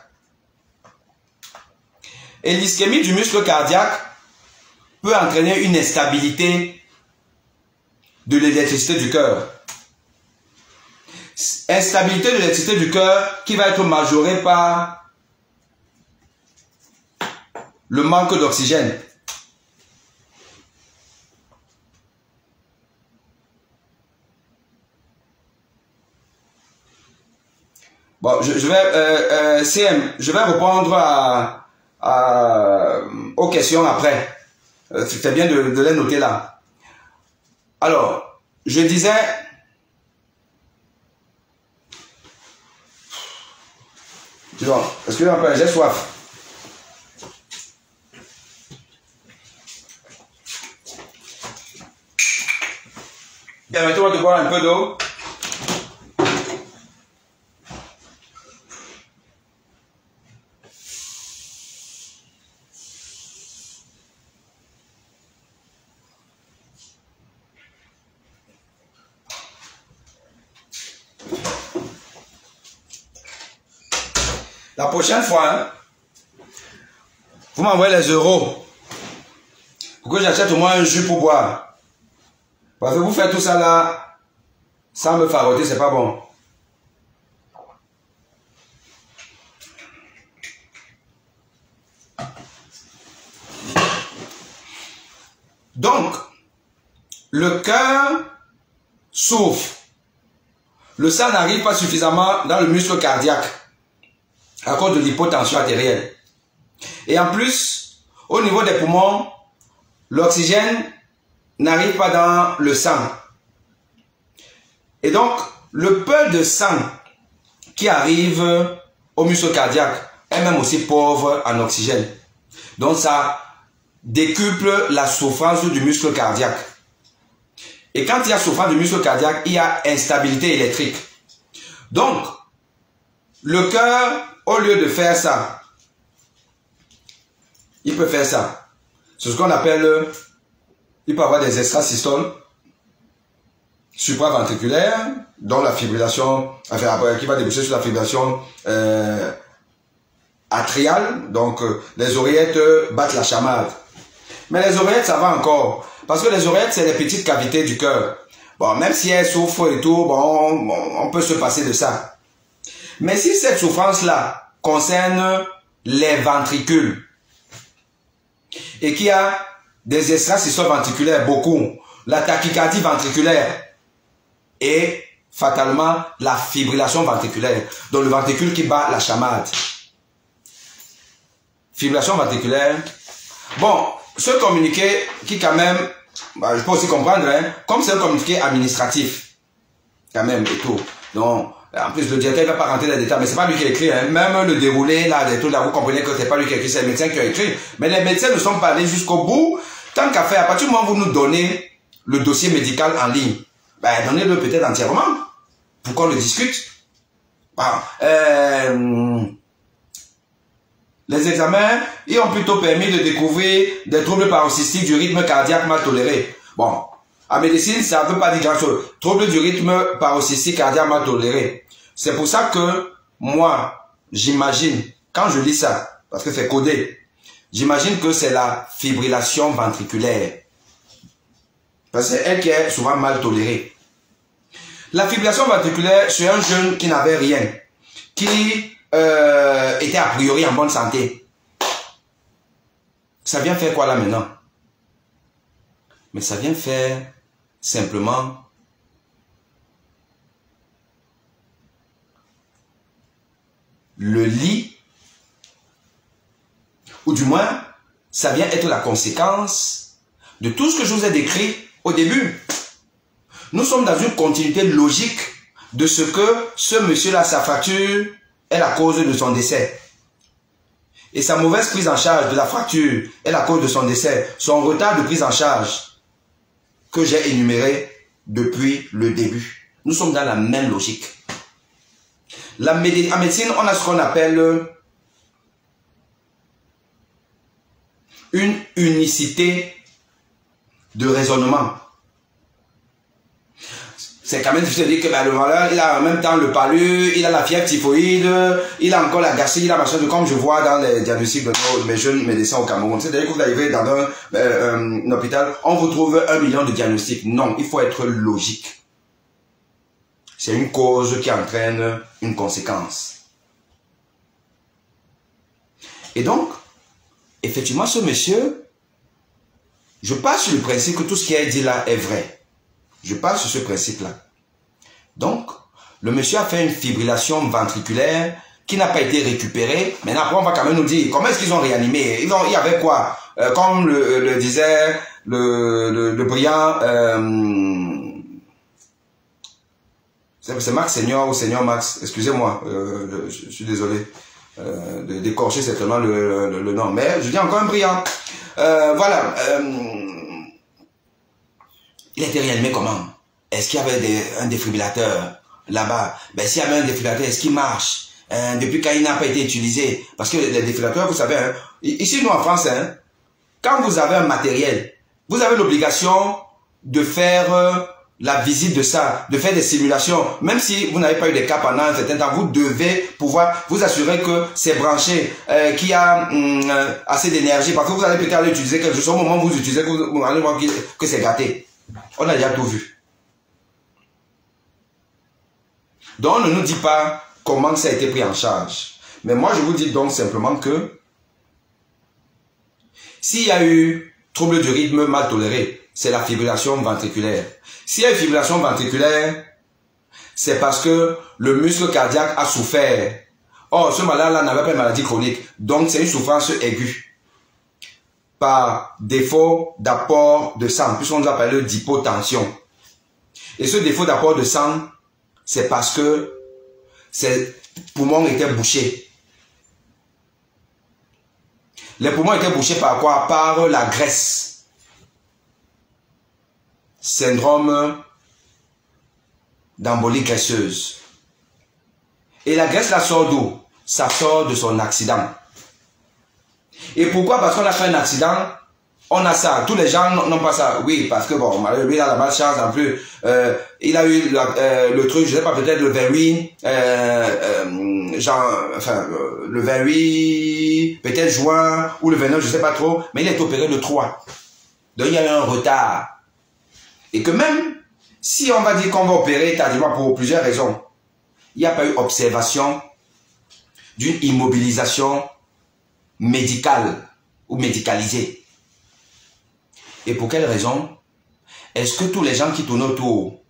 Et l'ischémie du muscle cardiaque peut entraîner une instabilité de l'électricité du cœur. Instabilité de l'électricité du cœur qui va être majorée par le manque d'oxygène. Bon, je vais CM, je vais répondre aux questions après. C'est bien de les noter là. Alors, je disais, est-ce que j'ai soif? Permettez-moi de boire un peu d'eau. La prochaine fois, hein, vous m'envoyez les euros pour que j'achète au moins un jus pour boire. Parce que vous faites tout ça là, sans me faroter, c'est pas bon. Donc, le cœur souffre. Le sang n'arrive pas suffisamment dans le muscle cardiaque à cause de l'hypotension artérielle. Et en plus, au niveau des poumons, l'oxygène n'arrive pas dans le sang. Et donc, le peu de sang qui arrive au muscle cardiaque est même aussi pauvre en oxygène. Donc, ça décuple la souffrance du muscle cardiaque. Et quand il y a souffrance du muscle cardiaque, il y a instabilité électrique. Donc, le cœur, au lieu de faire ça, il peut faire ça. C'est ce qu'on appelle, il peut avoir des extrasystoles supraventriculaires, dont la fibrillation, enfin, qui va déboucher sur la fibrillation atriale. Donc, les oreillettes battent la chamade. Mais les oreillettes, ça va encore. Parce que les oreillettes, c'est les petites cavités du cœur. Bon, même si elles souffrent et tout, bon, on peut se passer de ça. Mais si cette souffrance-là concerne les ventricules et qu'il y a des extrasystoles ventriculaires, beaucoup, la tachycardie ventriculaire et fatalement la fibrillation ventriculaire, donc le ventricule qui bat la chamade. Fibrillation ventriculaire. Bon, ce communiqué qui quand même, bah, je peux aussi comprendre, hein, comme c'est un communiqué administratif, quand même et tout. Donc, en plus, le directeur ne va pas rentrer dans les détails, mais c'est pas lui qui a écrit, hein. Même le déroulé, là, tout là, vous comprenez que c'est pas lui qui a écrit, c'est les médecins qui ont écrit. Mais les médecins ne sont pas allés jusqu'au bout. Tant qu'à faire, à partir du moment où vous nous donnez le dossier médical en ligne, ben, donnez-le peut-être entièrement, pour qu'on le discute. Bon, les examens, ils ont plutôt permis de découvrir des troubles paroxystiques du rythme cardiaque mal tolérés. Bon, en médecine, ça ne veut pas dire grand-chose. Troubles du rythme paroxystique cardiaque mal toléré. C'est pour ça que moi, j'imagine, quand je lis ça, parce que c'est codé, j'imagine que c'est la fibrillation ventriculaire. Parce que c'est elle qui est souvent mal tolérée. La fibrillation ventriculaire, c'est un jeune qui n'avait rien, qui était a priori en bonne santé. Ça vient faire quoi là maintenant? Mais ça vient faire simplement le lit, ou du moins, ça vient être la conséquence de tout ce que je vous ai décrit au début. Nous sommes dans une continuité logique de ce que ce monsieur-là, sa fracture, est la cause de son décès. Et sa mauvaise prise en charge de la fracture est la cause de son décès. Son retard de prise en charge que j'ai énuméré depuis le début. Nous sommes dans la même logique. En médecine, on a ce qu'on appelle une unicité de raisonnement. C'est quand même difficile de dire que le malade, il a en même temps le palu, il a la fièvre typhoïde, il a encore la gastrite, il a machin, comme je vois dans les diagnostics de mes jeunes médecins au Cameroun. C'est-à-dire que vous arrivez dans un hôpital, on vous trouve 1 million de diagnostics. Non, il faut être logique. C'est une cause qui entraîne une conséquence. Et donc, effectivement, ce monsieur, je pars sur le principe que tout ce qui est dit là est vrai. Je pars sur ce principe-là. Donc, le monsieur a fait une fibrillation ventriculaire qui n'a pas été récupérée. Maintenant, après, on va quand même nous dire comment est-ce qu'ils ont réanimé. Il y avait quoi? Comme le disait le brillant... c'est Max Senior ou Senior Max. Excusez-moi, je suis désolé de d'écorcher certainement le nom. Mais je dis encore un brillant. Voilà. Il a été réanimé comment? Est-ce qu'il y avait un défibrillateur là-bas? Ben, s'il y avait un défibrillateur, est-ce qu'il marche? Depuis quand il n'a pas été utilisé? Parce que les défibrillateurs, vous savez, hein, ici nous en France, hein, quand vous avez un matériel, vous avez l'obligation de faire la visite de ça, de faire des simulations. Même si vous n'avez pas eu de cas pendant un certain temps, vous devez pouvoir vous assurer que c'est branché, qu'il y a assez d'énergie. Parce que vous allez peut-être aller utiliser quelque chose au moment où vous utilisez, vous allez voir que c'est gâté. On a déjà tout vu. Donc, on ne nous dit pas comment ça a été pris en charge. Mais moi, je vous dis donc simplement que s'il y a eu trouble du rythme mal toléré, c'est la fibrillation ventriculaire. S'il y a une fibrillation ventriculaire, c'est parce que le muscle cardiaque a souffert. Or, ce malade-là n'avait pas une maladie chronique. Donc, c'est une souffrance aiguë. Par défaut d'apport de sang, puisqu'on nous appelle d'hypotension. Et ce défaut d'apport de sang, c'est parce que ses poumons étaient bouchés. Les poumons étaient bouchés par quoi? Par la graisse. Syndrome d'embolie graisseuse. Et la graisse, la sort d'où? Ça sort de son accident. Et pourquoi? Parce qu'on a fait un accident, on a ça. Tous les gens n'ont pas ça. Oui, parce que bon, lui il a la malchance en plus. Il a eu le truc, je sais pas, peut-être le 28, le 28, peut-être juin, ou le 29, je sais pas trop, mais il est opéré le 3. Donc il y a eu un retard. Et que même, si on va dire qu'on va opérer tardivement pour plusieurs raisons, il n'y a pas eu observation d'une immobilisation médicale ou médicalisée. Et pour quelle raison? Est-ce que tous les gens qui tournent autour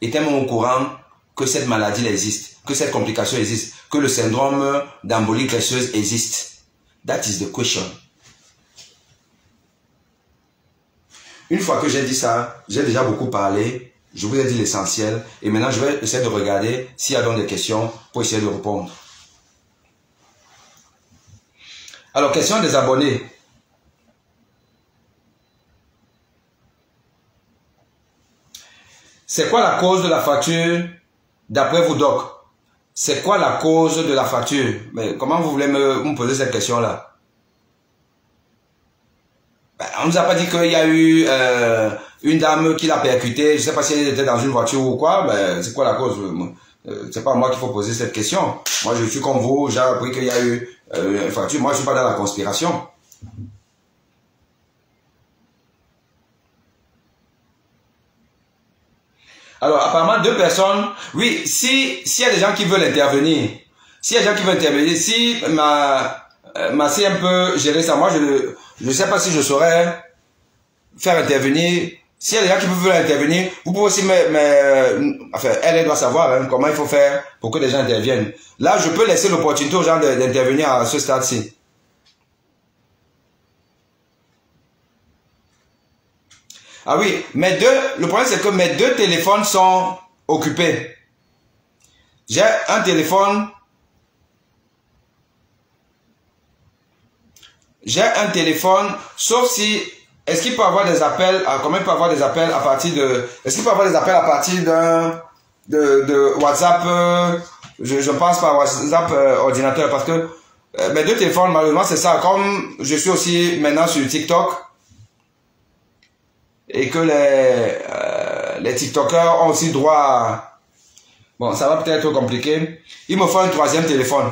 étaient même au courant que cette maladie existe, que cette complication existe, que le syndrome d'embolie graisseuse existe? That is the question. Une fois que j'ai dit ça, j'ai déjà beaucoup parlé, je vous ai dit l'essentiel, et maintenant je vais essayer de regarder s'il y a donc des questions pour essayer de répondre. Alors, question des abonnés. C'est quoi la cause de la fracture d'après vous, Doc? C'est quoi la cause de la fracture? Mais comment vous voulez me poser cette question-là? Ben, on ne nous a pas dit qu'il y a eu une dame qui l'a percuté. Je ne sais pas si elle était dans une voiture ou quoi. Ben, c'est quoi la cause? C'est pas à moi qu'il faut poser cette question. Moi, je suis comme vous. J'ai appris qu'il y a eu une fracture. Moi, je ne suis pas dans la conspiration. Alors, apparemment, 2 personnes. Oui, s'il y a des gens qui veulent intervenir, si ma sœur un peu gérer ça, moi, je ne sais pas si je saurais faire intervenir. S'il y a des gens qui veulent intervenir, vous pouvez aussi enfin, elle doit savoir hein, comment il faut faire pour que les gens interviennent. Là, je peux laisser l'opportunité aux gens d'intervenir à ce stade-ci. Ah oui, le problème c'est que mes 2 téléphones sont occupés. J'ai un téléphone j'ai un téléphone, sauf si, est-ce qu'il peut avoir des appels, comment il peut avoir des appels à partir de, est-ce qu'il peut avoir des appels à partir de WhatsApp, je pense pas WhatsApp ordinateur, parce que mes deux téléphones, malheureusement, c'est ça. Comme je suis aussi maintenant sur TikTok, et que les TikTokers ont aussi droit à... Bon, ça va peut-être être compliqué. Il me faut un troisième téléphone.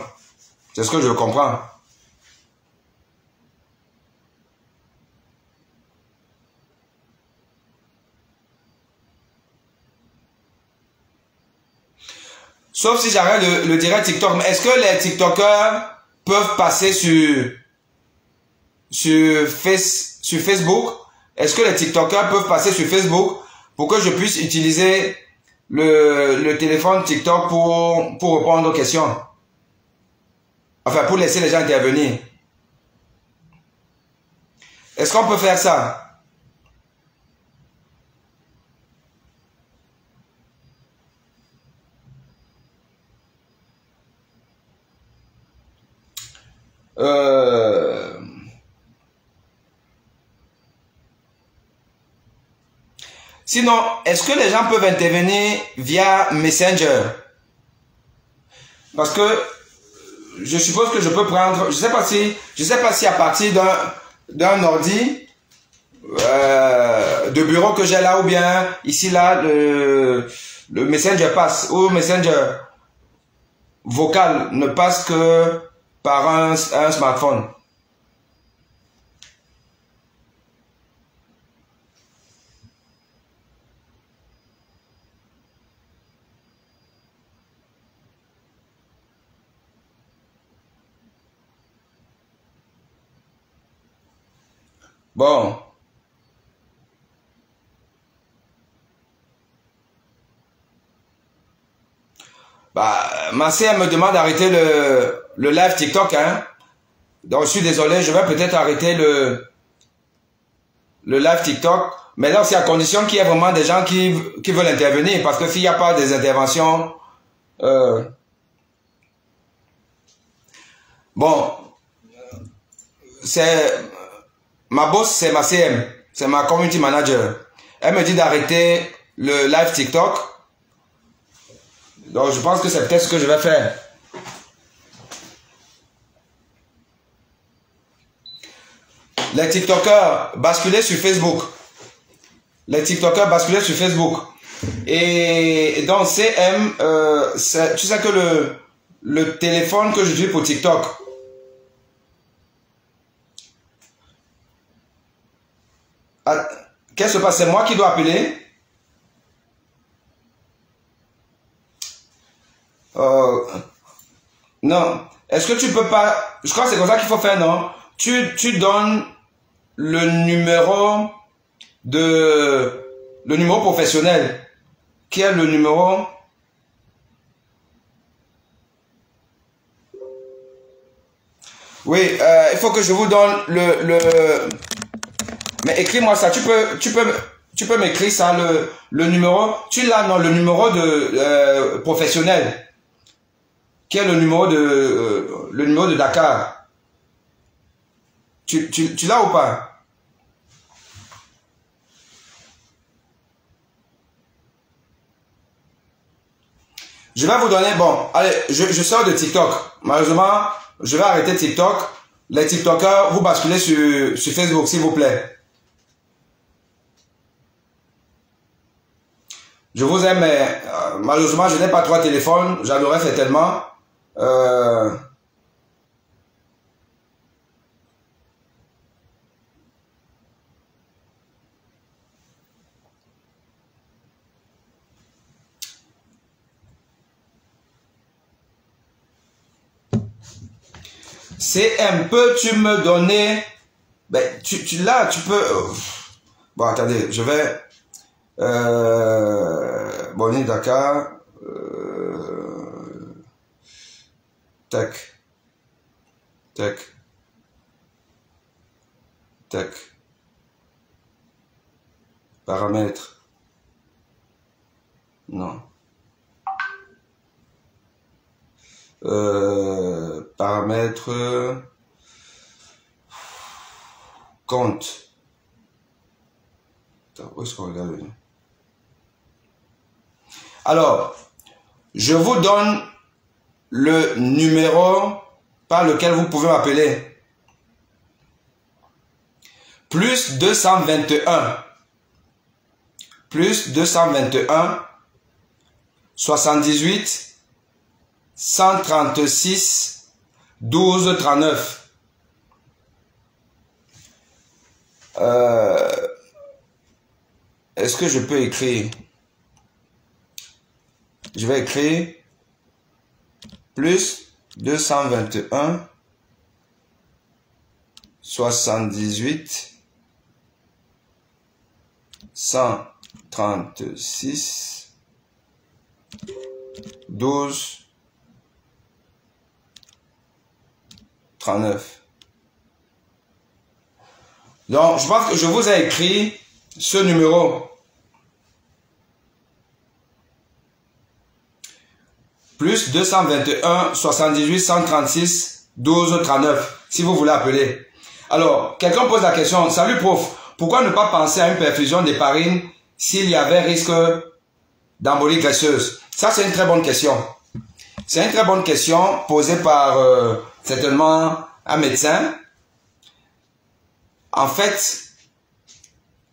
C'est ce que je comprends. Sauf si j'arrête le direct TikTok. Mais est-ce que les TikTokers peuvent passer sur Facebook? Est-ce que les TikTokers peuvent passer sur Facebook pour que je puisse utiliser le téléphone TikTok pour répondre aux questions? Enfin, pour laisser les gens intervenir. Est-ce qu'on peut faire ça? Sinon, est-ce que les gens peuvent intervenir via Messenger? Parce que je suppose que je peux prendre, je sais pas si à partir d'un ordi de bureau que j'ai là, ou bien ici là le Messenger passe, ou Messenger vocal ne passe que par un smartphone. Bon. Bah, ma sœur me demande d'arrêter le live TikTok, hein. Donc, je suis désolé, je vais peut-être arrêter le live TikTok. Mais là, c'est à condition qu'il y ait vraiment des gens qui veulent intervenir. Parce que s'il n'y a pas des interventions... Bon, c'est... Ma boss, c'est ma CM. C'est ma community manager. Elle me dit d'arrêter le live TikTok. Donc, je pense que c'est peut-être ce que je vais faire. Les TikTokers basculaient sur Facebook. Les TikTokers basculaient sur Facebook. Et donc, CM, tu sais que le téléphone que j'utilise pour TikTok, qu'est-ce qui se passe? C'est moi qui dois appeler? Non. Est-ce que tu peux pas... Je crois que c'est comme ça qu'il faut faire, non? Tu donnes le numéro le numéro professionnel. Qui est le numéro? Oui, il faut que je vous donne Mais écris-moi ça. Tu peux m'écrire ça, le numéro. Tu l'as, non, le numéro de professionnel. Qui est le numéro de Dakar. Tu l'as ou pas? Je vais vous donner, bon, allez, je sors de TikTok. Malheureusement, je vais arrêter TikTok. Les TikTokers, vous basculez sur Facebook, s'il vous plaît. Je vous aime, mais malheureusement, je n'ai pas trois téléphones. J'adorerais certainement. CM, peux-tu me donner... Ben, là, tu peux... Bon, attendez, je vais... Bonnie Dakar... Tac. Tac. Tac. Paramètres. Non. Paramètres. compte. Où est-ce qu'on regarde? Alors, je vous donne le numéro par lequel vous pouvez m'appeler. Plus 221. Plus 221. 78. 136. 12 39. Est-ce que je peux écrire? Je vais écrire plus 221 78 136 12 39. Donc, je pense que je vous ai écrit ce numéro. Plus 221 78 136 12 39. Si vous voulez appeler. Alors, quelqu'un pose la question. Salut prof, pourquoi ne pas penser à une perfusion d'héparine s'il y avait risque d'embolie graisseuse? Ça, c'est une très bonne question. C'est une très bonne question posée par certainement un médecin. En fait,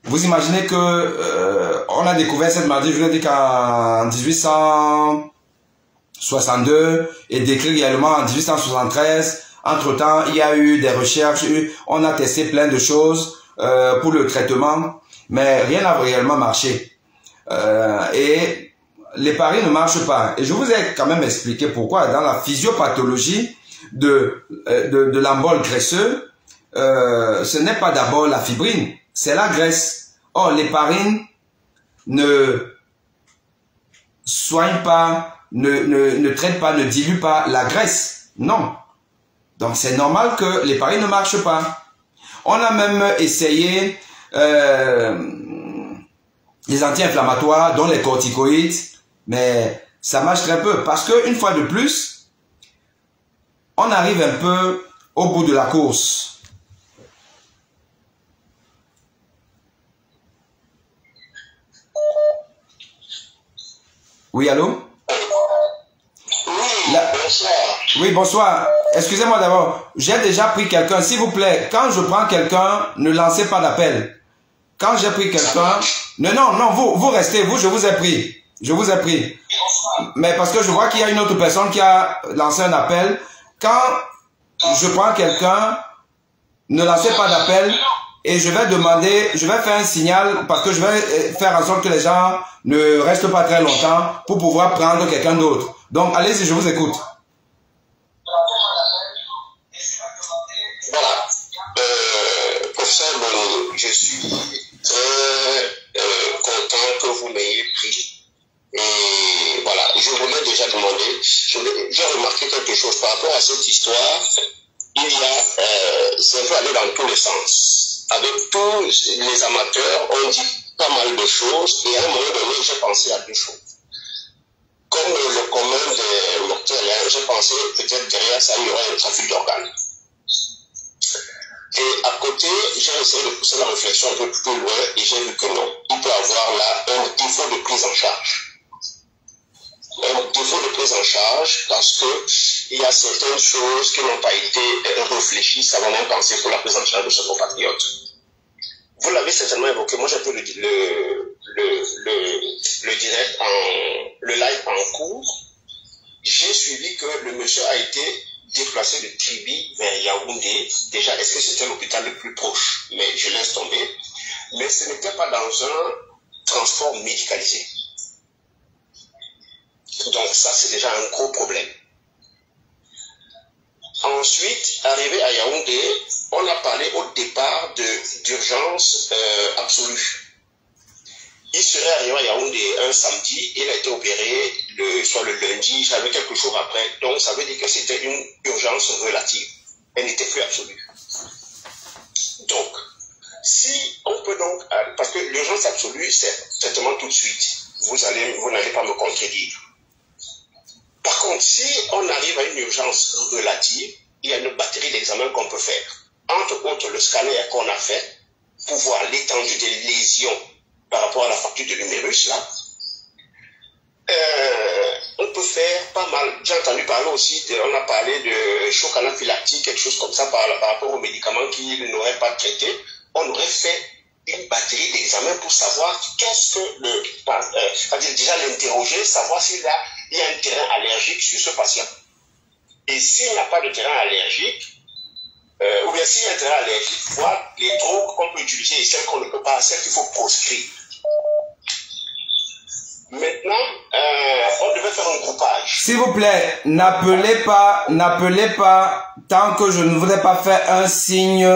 vous imaginez que on a découvert cette maladie, je vous l'ai dit qu'en 1862 et décrit également en 1873. Entre-temps, il y a eu des recherches, on a testé plein de choses pour le traitement, mais rien n'a réellement marché. Et l'héparine ne marche pas. Et je vous ai quand même expliqué pourquoi. Dans la physiopathologie de l'embole graisseux, ce n'est pas d'abord la fibrine, c'est la graisse. Or, l'héparine ne soigne pas, ne traite pas, ne dilue pas la graisse. Non. Donc, c'est normal que l'héparine ne marche pas. On a même essayé les anti-inflammatoires, dont les corticoïdes, mais ça marche très peu. Parce que une fois de plus, on arrive un peu au bout de la course. Oui, allô? Bonsoir. Oui, bonsoir. Excusez-moi d'abord. J'ai déjà pris quelqu'un. S'il vous plaît, quand je prends quelqu'un, ne lancez pas d'appel. Quand j'ai pris quelqu'un... Non, vous restez. Vous, je vous ai pris. Je vous ai pris. Mais parce que je vois qu'il y a une autre personne qui a lancé un appel. Quand je prends quelqu'un, ne lancez pas d'appel. Et je vais demander, je vais faire un signal parce que je vais faire en sorte que les gens ne restent pas très longtemps pour pouvoir prendre quelqu'un d'autre. Donc, allez-y, je vous écoute. Voilà. Professeur Bono, je suis très content que vous m'ayez pris. Et voilà, je voulais déjà demander, j'ai remarqué quelque chose par rapport à cette histoire. Il y a, ça peut aller dans tous les sens. Avec tous les amateurs, on dit pas mal de choses, et à un moment donné, j'ai pensé à deux choses. Comme le commun des mortels, j'ai pensé peut-être derrière ça, il y aurait un trafic d'organes. Et à côté, j'ai essayé de pousser la réflexion un peu plus loin, et j'ai vu que non. Il peut y avoir là un défaut de prise en charge. Un défaut de prise en charge parce que il y a certaines choses qui n'ont pas été réfléchies, savamment pensées pour la prise en charge de ce compatriote. Vous l'avez certainement évoqué, moi j'ai peu le direct, le live en cours. J'ai suivi que le monsieur a été déplacé de Tribi vers Yaoundé. Déjà, est-ce que c'était l'hôpital le plus proche? Mais je laisse tomber. Mais ce n'était pas dans un transport médicalisé. Donc ça, c'est déjà un gros problème. Ensuite, arrivé à Yaoundé, on a parlé au départ d'urgence absolue. Il serait arrivé à Yaoundé un samedi, il a été opéré soit le lundi, j'avais quelques jours après. Donc ça veut dire que c'était une urgence relative. Elle n'était plus absolue. Donc, si on peut donc, parce que l'urgence absolue, c'est traitement tout de suite. Vous n'allez pas me contredire. Par contre, si on arrive à une urgence relative, il y a une batterie d'examens qu'on peut faire. entre autres le scanner qu'on a fait, pour voir l'étendue des lésions par rapport à la fracture de l'humérus, là, on peut faire pas mal. J'ai entendu parler aussi, on a parlé de choc anaphylactique, quelque chose comme ça par rapport aux médicaments qu'il n'aurait pas traité. On aurait fait une batterie d'examens pour savoir qu'est-ce que c'est-à-dire déjà l'interroger, savoir s'il y a un terrain allergique sur ce patient. Et s'il n'y a pas de terrain allergique, ou bien s'il y a un terrain allergique, voir les drogues qu'on peut utiliser et celles qu'on ne peut pas, celles qu'il faut proscrire. Maintenant, on devait faire un groupage. S'il vous plaît, n'appelez pas, tant que je ne voudrais pas faire un signe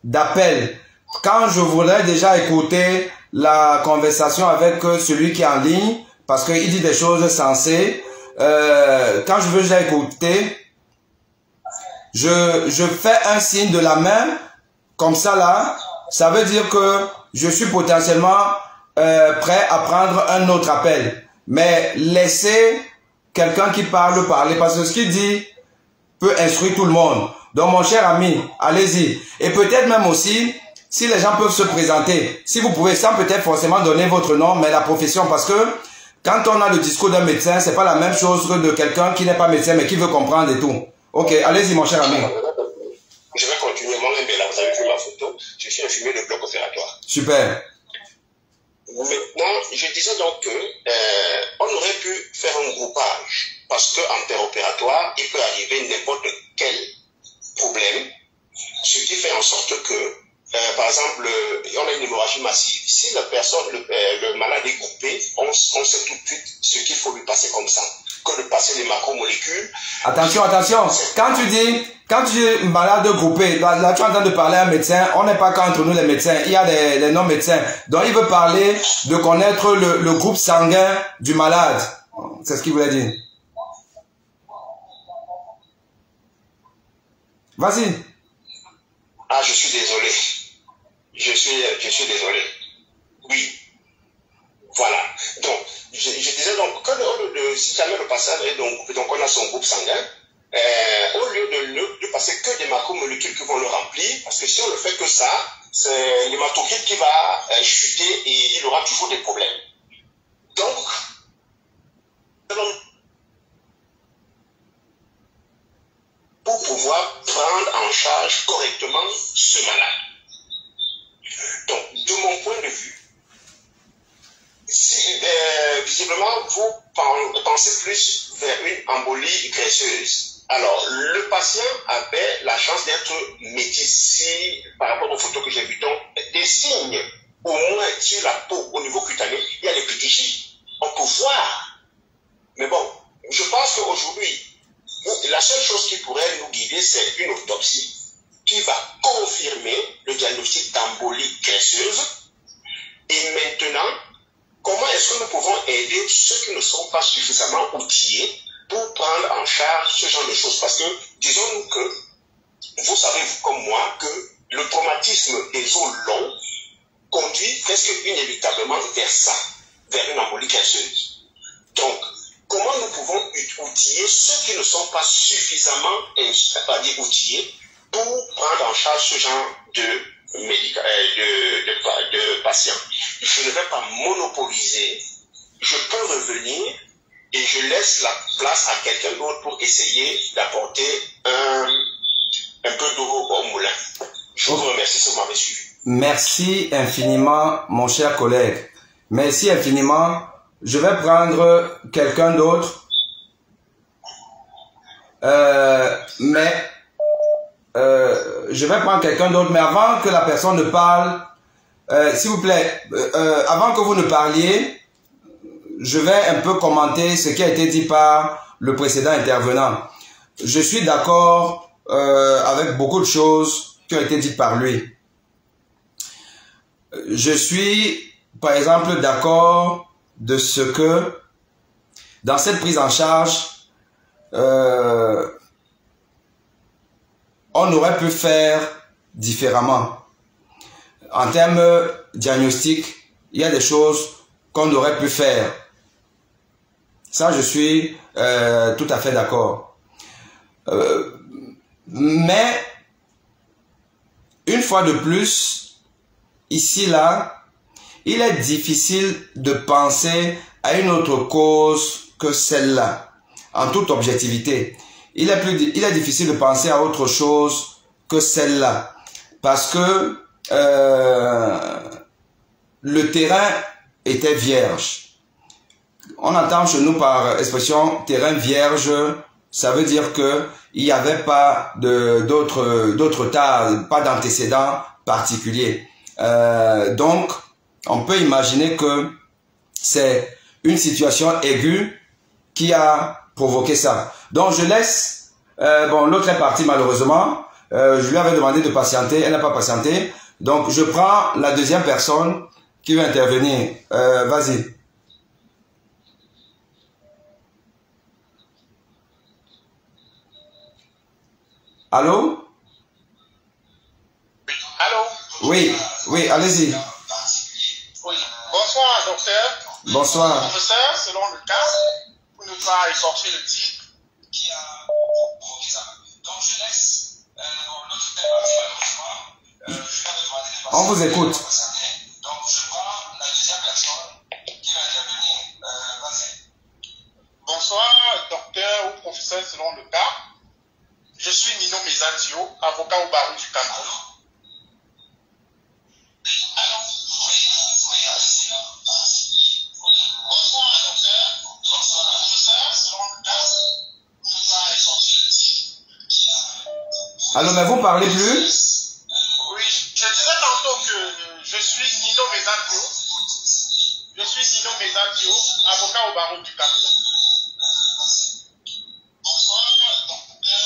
d'appel. Quand je voudrais déjà écouter la conversation avec celui qui est en ligne, parce qu'il dit des choses sensées, quand je veux déjà écouter, je fais un signe de la main, comme ça là, ça veut dire que je suis potentiellement prêt à prendre un autre appel. Mais laissez quelqu'un qui parle parler, parce que ce qu'il dit peut instruire tout le monde. Donc mon cher ami, allez-y. Et peut-être même aussi, si les gens peuvent se présenter, si vous pouvez, sans peut-être forcément donner votre nom, mais la profession, parce que quand on a le discours d'un médecin, c'est pas la même chose que de quelqu'un qui n'est pas médecin, mais qui veut comprendre et tout. Ok, allez-y mon cher ami. Je vais continuer. Moi-même, là, vous avez vu ma photo. Je suis infirmier de bloc opératoire. Super. Maintenant, je disais donc que on aurait pu faire un groupage parce qu'en péropératoire, il peut arriver n'importe quel problème, ce qui fait en sorte que, par exemple, on a une hémorragie massive. Si la personne, le malade est groupé, on sait tout de suite ce qu'il faut lui passer comme ça, que de passer les macromolécules. Attention, attention. Quand tu dis malade groupé, là tu es en train de parler à un médecin. On n'est pas qu'entre nous les médecins. Il y a des non-médecins. Donc il veut parler de connaître le groupe sanguin du malade. C'est ce qu'il voulait dire. Vas-y. Ah, je suis désolé. Je suis désolé. Oui. Voilà. Donc, je disais donc que si jamais le patient est donc on a son groupe sanguin, au lieu de passer que des macromolécules qui vont le remplir, parce que si on ne fait que ça, c'est l'hématocrite qui va chuter et il aura toujours des problèmes. Donc, pour pouvoir prendre en charge correctement ce malade. Donc, de mon point de vue, si, visiblement, vous pensez plus vers une embolie graisseuse. Alors, le patient avait la chance d'être métis. Si, par rapport aux photos que j'ai vues, donc, des signes, au moins sur la peau, au niveau cutané, il y a les pétichis. On peut voir. Mais bon, je pense qu'aujourd'hui, la seule chose qui pourrait nous guider, c'est une autopsie qui va confirmer le diagnostic d'embolie graisseuse. Et maintenant, comment est-ce que nous pouvons aider ceux qui ne sont pas suffisamment outillés pour prendre en charge ce genre de choses? Parce que, disons-nous que, vous savez, vous comme moi, que le traumatisme des os longs conduit presque inévitablement vers ça, vers une embolie graisseuse. Donc, comment nous pouvons outiller ceux qui ne sont pas suffisamment outillés pour prendre en charge ce genre de patients? Je ne vais pas monopoliser, je peux revenir et je laisse la place à quelqu'un d'autre pour essayer d'apporter un peu d'eau au moulin. Je vous remercie si vous m'avez suivi. Merci infiniment, mon cher collègue. Merci infiniment. Je vais prendre quelqu'un d'autre. Je vais prendre quelqu'un d'autre, mais avant que la personne ne parle, s'il vous plaît, avant que vous ne parliez, je vais un peu commenter ce qui a été dit par le précédent intervenant. Je suis d'accord avec beaucoup de choses qui ont été dites par lui. Je suis, par exemple, d'accord de ce que, dans cette prise en charge, on aurait pu faire différemment. En termes diagnostiques, il y a des choses qu'on aurait pu faire. Ça, je suis tout à fait d'accord. Mais, une fois de plus, ici, là, il est difficile de penser à une autre cause que celle-là, en toute objectivité. Il est difficile de penser à autre chose que celle-là, parce que le terrain était vierge. On entend chez nous par expression terrain vierge, ça veut dire que il n'y avait pas d'autres tas, pas d'antécédents particuliers. Donc, on peut imaginer que c'est une situation aiguë qui a provoqué ça. Donc, je laisse, bon, l'autre est partie malheureusement, je lui avais demandé de patienter, elle n'a pas patienté. Donc, je prends la deuxième personne qui veut intervenir. Vas-y. Allô? Allô? Oui, oui, allez-y. Oui. Bonsoir, docteur. Bonsoir. Professeur, selon le cas, vous ne pas écorcher le titre. Donc, je laisse l'autre thème. On vous écoute. Donc, je prends la deuxième personne qui va intervenir. Vas-y. Bonsoir, docteur ou professeur, selon le cas. Je suis Nino Mezadio, avocat au barreau du Cameroun. Alors, mais vous parlez plus? Oui, je disais tantôt que je suis Nino Mezadio. Je suis Nino Mezadio, avocat au barreau du Cameroun.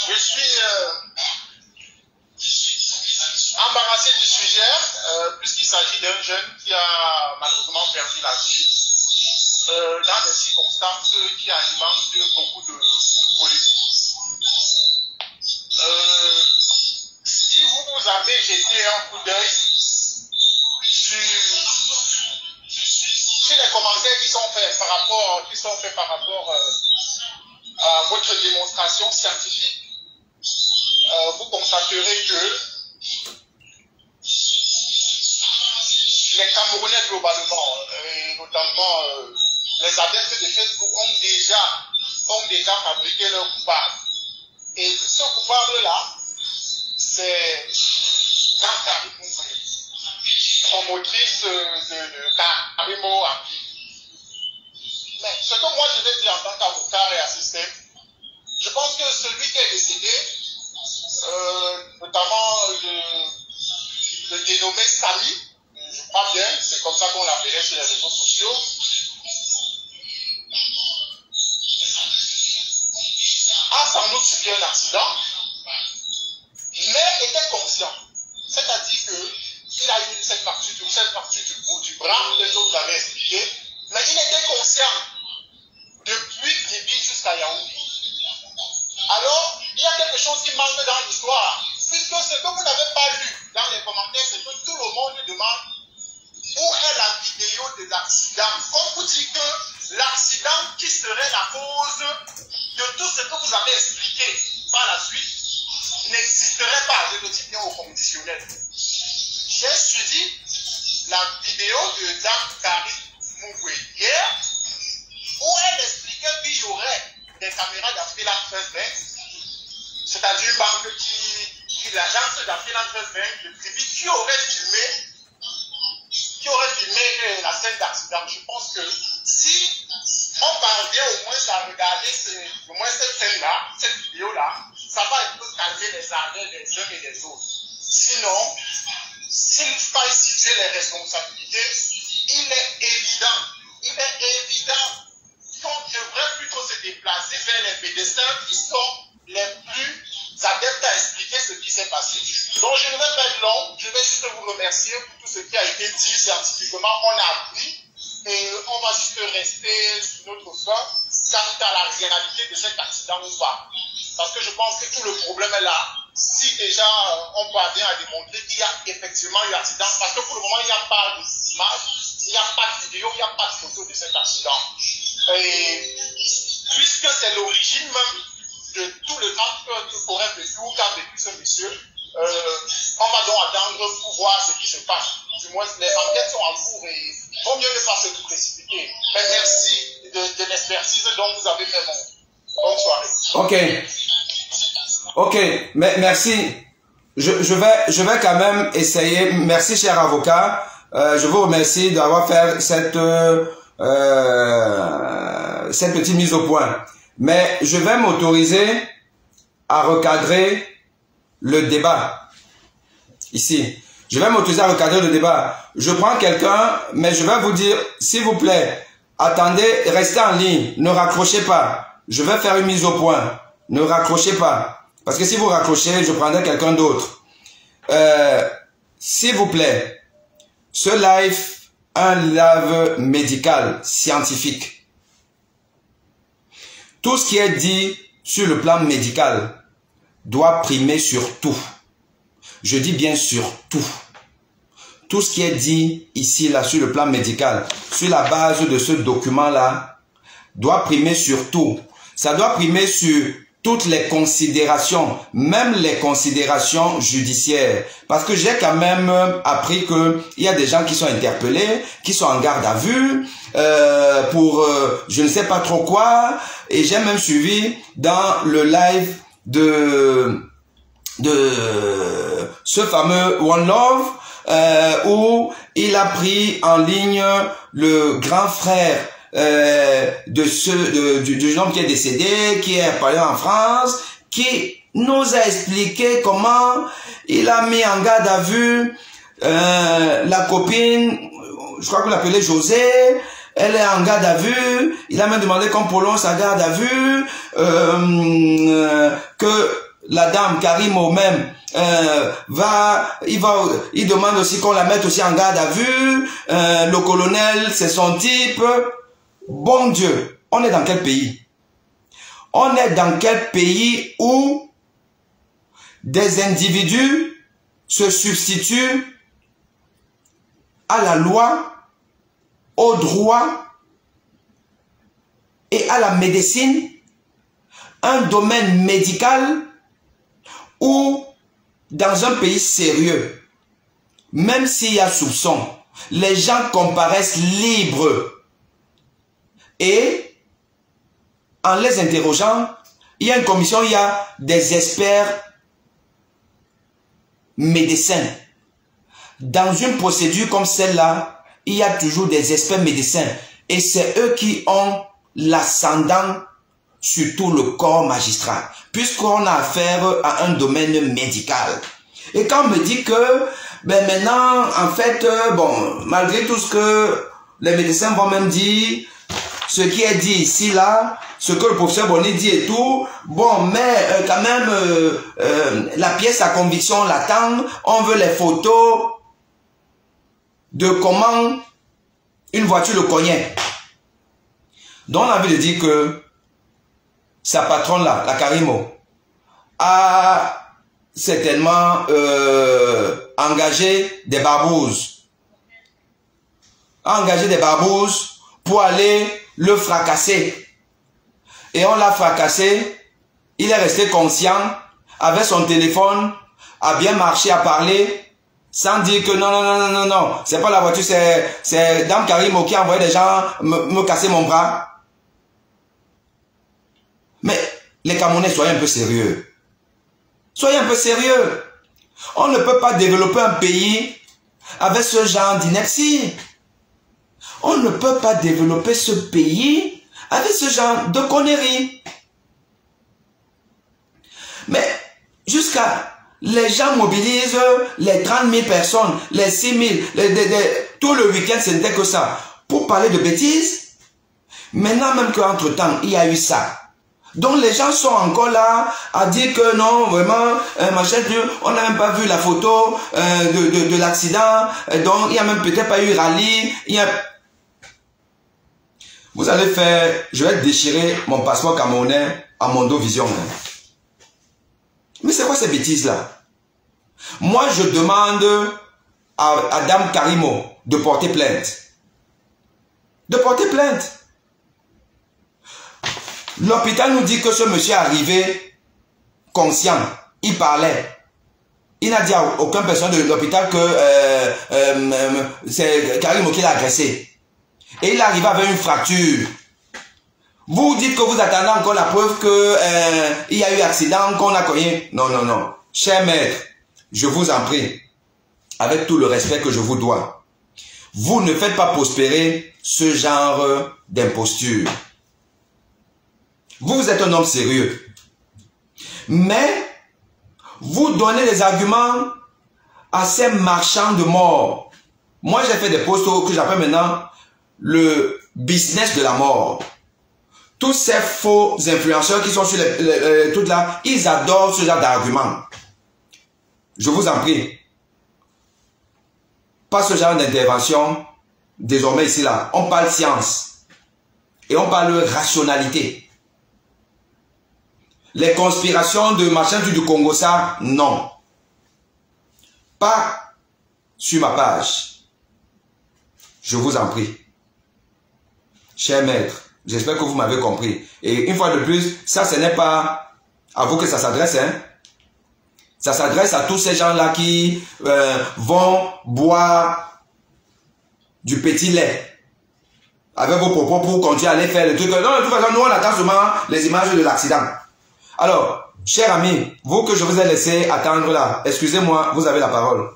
Je suis embarrassé du sujet, puisqu'il s'agit d'un jeune qui a malheureusement perdu la vie dans des circonstances qui alimentent beaucoup de polémiques. Si vous avez jeté un coup d'œil sur les commentaires qui sont faits par rapport à votre démonstration scientifique, vous constaterez que les Camerounais globalement, et notamment les adeptes de Facebook, ont déjà fabriqué leur coupable. Et ce coupable-là, c'est Jean-Carré Moussé, promotrice de Karimo Api. Mais ce que moi je vais dire en tant qu'avocat et assistant, je pense que celui qui est décédé, notamment le dénommé Samy, je crois bien, c'est comme ça qu'on l'appelait sur les réseaux sociaux, a sans doute subi un accident, mais était conscient. C'est-à-dire qu'il a eu cette partie du bout du bras, que vous avez expliqué, mais il était conscient depuis Djibi jusqu'à Yaoundé. Alors, il y a quelque chose qui manque dans l'histoire, puisque ce que vous n'avez pas lu dans les commentaires, c'est que tout le monde demande où est la vidéo de l'accident. Comme vous dites que l'accident qui serait la cause de tout ce que vous avez expliqué par la suite n'existerait pas, je le dis bien au conditionnel. J'ai suivi la vidéo de Dame Carrie Moué hier, où elle expliquait qu'il y aurait des caméras d'Afriland First Bank, c'est-à-dire une banque l'agence d'Afriland First Bank de Trivi, qui aurait filmé la scène d'accident. Je pense que si on parvient au moins à regarder cette scène-là, cette vidéo-là, ça va un peu calmer les arrêts des uns et des autres. Sinon, s'il ne faut pas situer les responsabilités, il est évident qu'on devrait plutôt se déplacer vers les médecins qui sont les plus adeptes à expliquer ce qui s'est passé. Donc je ne vais pas être long, je vais juste vous remercier pour tout ce qui a été dit scientifiquement, on a appris, et on va juste rester sur notre fin quant à la réalité de cet accident ou pas. Parce que je pense que tout le problème est là. Si déjà on parvient à démontrer qu'il y a effectivement eu accident, parce que pour le moment il n'y a pas d'image, il n'y a pas de vidéo, il n'y a pas de photo de cet accident. Et puisque c'est l'origine même de tout le temps qu'il faudrait vécu ou qu'a vécu ce monsieur. On va donc attendre pour voir ce qui se passe. Du moins, les enquêtes sont en cours et il vaut mieux ne pas se précipiter. Mais merci de l'expertise dont vous avez fait bonne soirée. Ok, mais merci. Je vais quand même essayer. Merci, cher avocat. Je vous remercie d'avoir fait cette petite mise au point. Mais je vais m'autoriser à recadrer le débat. Ici. Je vais m'autoriser à recadrer le débat. Je prends quelqu'un, mais je vais vous dire, s'il vous plaît, attendez, restez en ligne. Ne raccrochez pas. Je vais faire une mise au point. Ne raccrochez pas. Parce que si vous raccrochez, je prendrai quelqu'un d'autre. S'il vous plaît, ce live, un live médical, scientifique. Tout ce qui est dit sur le plan médical doit primer sur tout. Je dis bien sur tout. Tout ce qui est dit ici, là, sur le plan médical, sur la base de ce document-là, doit primer sur tout. Ça doit primer sur toutes les considérations, même les considérations judiciaires. Parce que j'ai quand même appris qu'il y a des gens qui sont interpellés, qui sont en garde à vue, pour je ne sais pas trop quoi. Et j'ai même suivi dans le live de ce fameux One Love, où il a pris en ligne le grand frère du homme qui est décédé, qui est parlé en France, qui nous a expliqué comment il a mis en garde à vue la copine, je crois qu'on l'appelait José, elle est en garde à vue, il a même demandé qu'on prolonge sa garde à vue, que la dame Karimo même il demande aussi qu'on la mette aussi en garde à vue, le colonel c'est son type. Bon Dieu, on est dans quel pays? On est dans quel pays où des individus se substituent à la loi, au droit et à la médecine, un domaine médical où dans un pays sérieux, même s'il y a soupçon, les gens comparaissent libres. Et en les interrogeant, il y a une commission, il y a des experts médecins. Dans une procédure comme celle-là, il y a toujours des experts médecins. Et c'est eux qui ont l'ascendant sur tout le corps magistral, puisqu'on a affaire à un domaine médical. Et quand on me dit que, ben maintenant, en fait, bon, malgré tout ce que les médecins vont même dire, ce qui est dit ici, là, ce que le professeur Bonnet dit et tout, bon, mais quand même, la pièce à conviction l'attend, on veut les photos de comment une voiture le cognait. Donc on a envie de dire que sa patronne là, la Karimo, a certainement engagé des barbouzes. A engagé des barbouzes pour aller le fracasser. Et on l'a fracassé, il est resté conscient, avec son téléphone, a bien marché, a parlé, sans dire que non, c'est pas la voiture, c'est Dame Karimo qui a envoyé des gens me casser mon bras. Mais les Camerounais, soyez un peu sérieux. Soyez un peu sérieux. On ne peut pas développer un pays avec ce genre d'ineptie. On ne peut pas développer ce pays avec ce genre de conneries. Mais jusqu'à... Les gens mobilisent les 30 000 personnes, les 6 000, tout le week-end, ce n'était que ça. Pour parler de bêtises, maintenant même qu'entre-temps, il y a eu ça. Donc les gens sont encore là à dire que non, vraiment, machin, on n'a même pas vu la photo de l'accident, donc il n'y a même peut-être pas eu rallye. Vous allez faire, je vais déchirer mon passeport camerounais à Mondo Vision. Mais c'est quoi ces bêtises-là? Moi, je demande à Dame Karimo de porter plainte. De porter plainte. L'hôpital nous dit que ce monsieur est arrivé conscient. Il parlait. Il n'a dit à aucune personne de l'hôpital que c'est Karim qui l'a agressé. Et il est arrivé avec une fracture. Vous dites que vous attendez encore la preuve qu'il y a eu accident, qu'on a cogné. Non, non, non. Cher maître, je vous en prie, avec tout le respect que je vous dois, vous ne faites pas prospérer ce genre d'imposture. Vous êtes un homme sérieux. Mais vous donnez des arguments à ces marchands de mort. Moi, j'ai fait des posts que j'appelle maintenant le business de la mort. Tous ces faux influenceurs qui sont sur tout là, ils adorent ce genre d'arguments. Je vous en prie. Pas ce genre d'intervention désormais ici là. On parle science. Et on parle rationalité. Les conspirations de machin du Congo, ça, non. Pas sur ma page. Je vous en prie. Cher maître, j'espère que vous m'avez compris. Et une fois de plus, ça, ce n'est pas à vous que ça s'adresse, hein. Ça s'adresse à tous ces gens-là qui vont boire du petit lait avec vos propos pour continuer à aller faire le truc. Non, de toute façon, nous, on attend seulement les images de l'accident. Alors, cher ami, vous que je vous ai laissé attendre là, excusez-moi, vous avez la parole.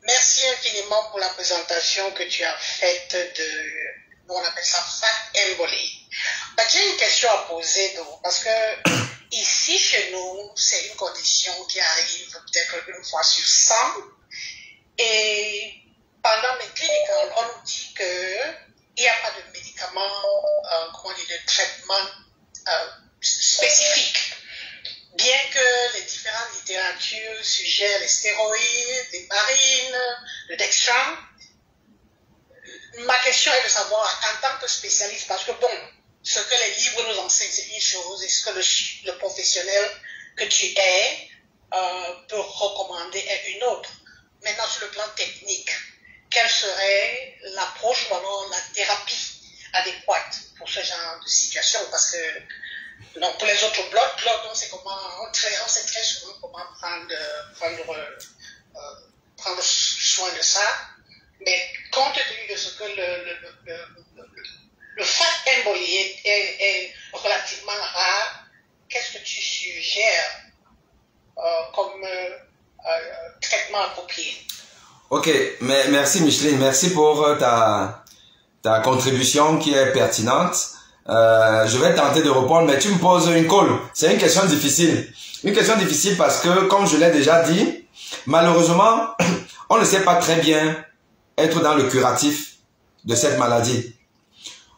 Merci infiniment pour la présentation que tu as faite de, on appelle ça fat emboli. J'ai une question à poser, donc, parce que ici chez nous, c'est une condition qui arrive peut-être une fois sur 100. Et pendant mes cliniques, on nous dit qu'il n'y a pas de médicament, comment dire, de traitement spécifique. Bien que les différentes littératures suggèrent les stéroïdes, les barines, le dextran, ma question est de savoir, en tant que spécialiste, parce que bon, ce que les livres nous enseignent, c'est une chose, et ce que le professionnel que tu es peut recommander est une autre. Maintenant, sur le plan technique, quelle serait l'approche ou alors la thérapie adéquate pour ce genre de situation? Parce que donc, pour les autres blocs, on sait très souvent comment prendre soin de ça. Mais compte tenu de ce que le fat emboli est relativement rare, qu'est-ce que tu suggères comme traitement approprié? Ok, mais merci Micheline, merci pour ta contribution qui est pertinente. Je vais tenter de répondre, mais tu me poses une colle. C'est une question difficile. Une question difficile parce que, comme je l'ai déjà dit, malheureusement, on ne sait pas très bien être dans le curatif de cette maladie.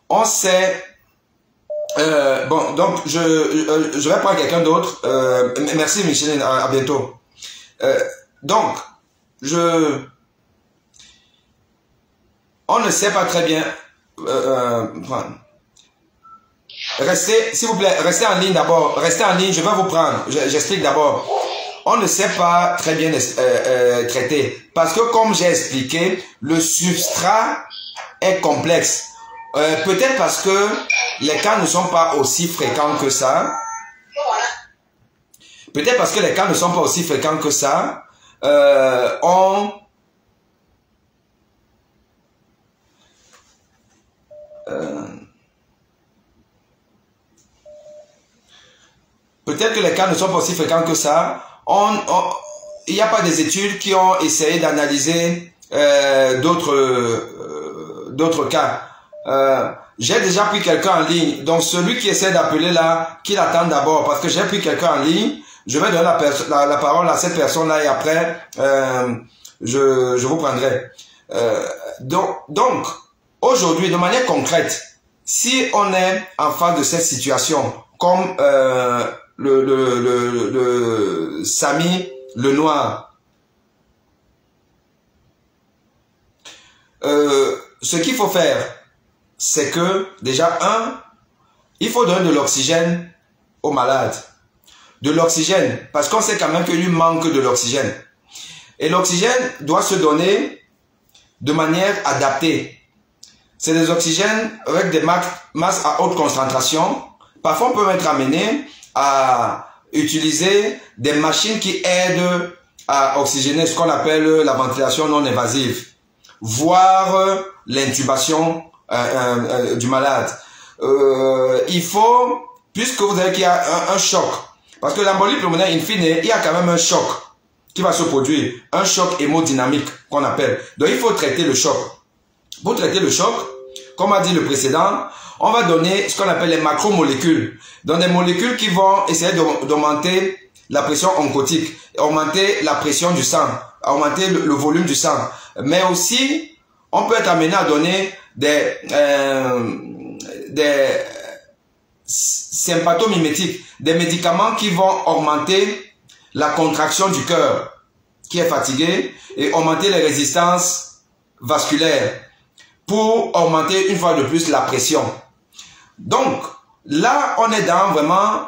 On sait... bon, donc, je vais prendre quelqu'un d'autre. Merci Micheline, à bientôt. Donc, on ne sait pas très bien... Restez, s'il vous plaît, restez en ligne d'abord. Restez en ligne, je vais vous prendre. J'explique d'abord. On ne sait pas très bien traiter. Parce que comme j'ai expliqué, le substrat est complexe. Peut-être parce que les cas ne sont pas aussi fréquents que ça. Peut-être parce que les cas ne sont pas aussi fréquents que ça. Peut-être que les cas ne sont pas aussi fréquents que ça. Il n'y a pas des études qui ont essayé d'analyser d'autres cas. J'ai déjà pris quelqu'un en ligne. Donc celui qui essaie d'appeler là, qu'il attende d'abord. Parce que j'ai pris quelqu'un en ligne. Je vais donner la parole à cette personne-là et après, je vous prendrai. Donc aujourd'hui, de manière concrète, si on est en face de cette situation, comme le Samy Lenoir, ce qu'il faut faire, c'est que déjà, il faut donner de l'oxygène aux malades. De l'oxygène, parce qu'on sait quand même qu'il lui manque de l'oxygène. Et l'oxygène doit se donner de manière adaptée. C'est des oxygènes avec des masses à haute concentration. Parfois, on peut être amené à utiliser des machines qui aident à oxygéner, ce qu'on appelle la ventilation non invasive, voire l'intubation du malade. Il faut, puisque vous avez qu'il y a un choc, parce que l'embolie pulmonaire, in fine, il y a quand même un choc qui va se produire, un choc hémodynamique qu'on appelle. Donc il faut traiter le choc. Pour traiter le choc, comme a dit le précédent, on va donner ce qu'on appelle les macromolécules. Donc des molécules qui vont essayer d'augmenter la pression oncotique, augmenter la pression du sang, augmenter le volume du sang. Mais aussi, on peut être amené à donner des sympathomimétiques, des médicaments qui vont augmenter la contraction du cœur qui est fatigué et augmenter les résistances vasculaires pour augmenter une fois de plus la pression. Donc, là, on est dans vraiment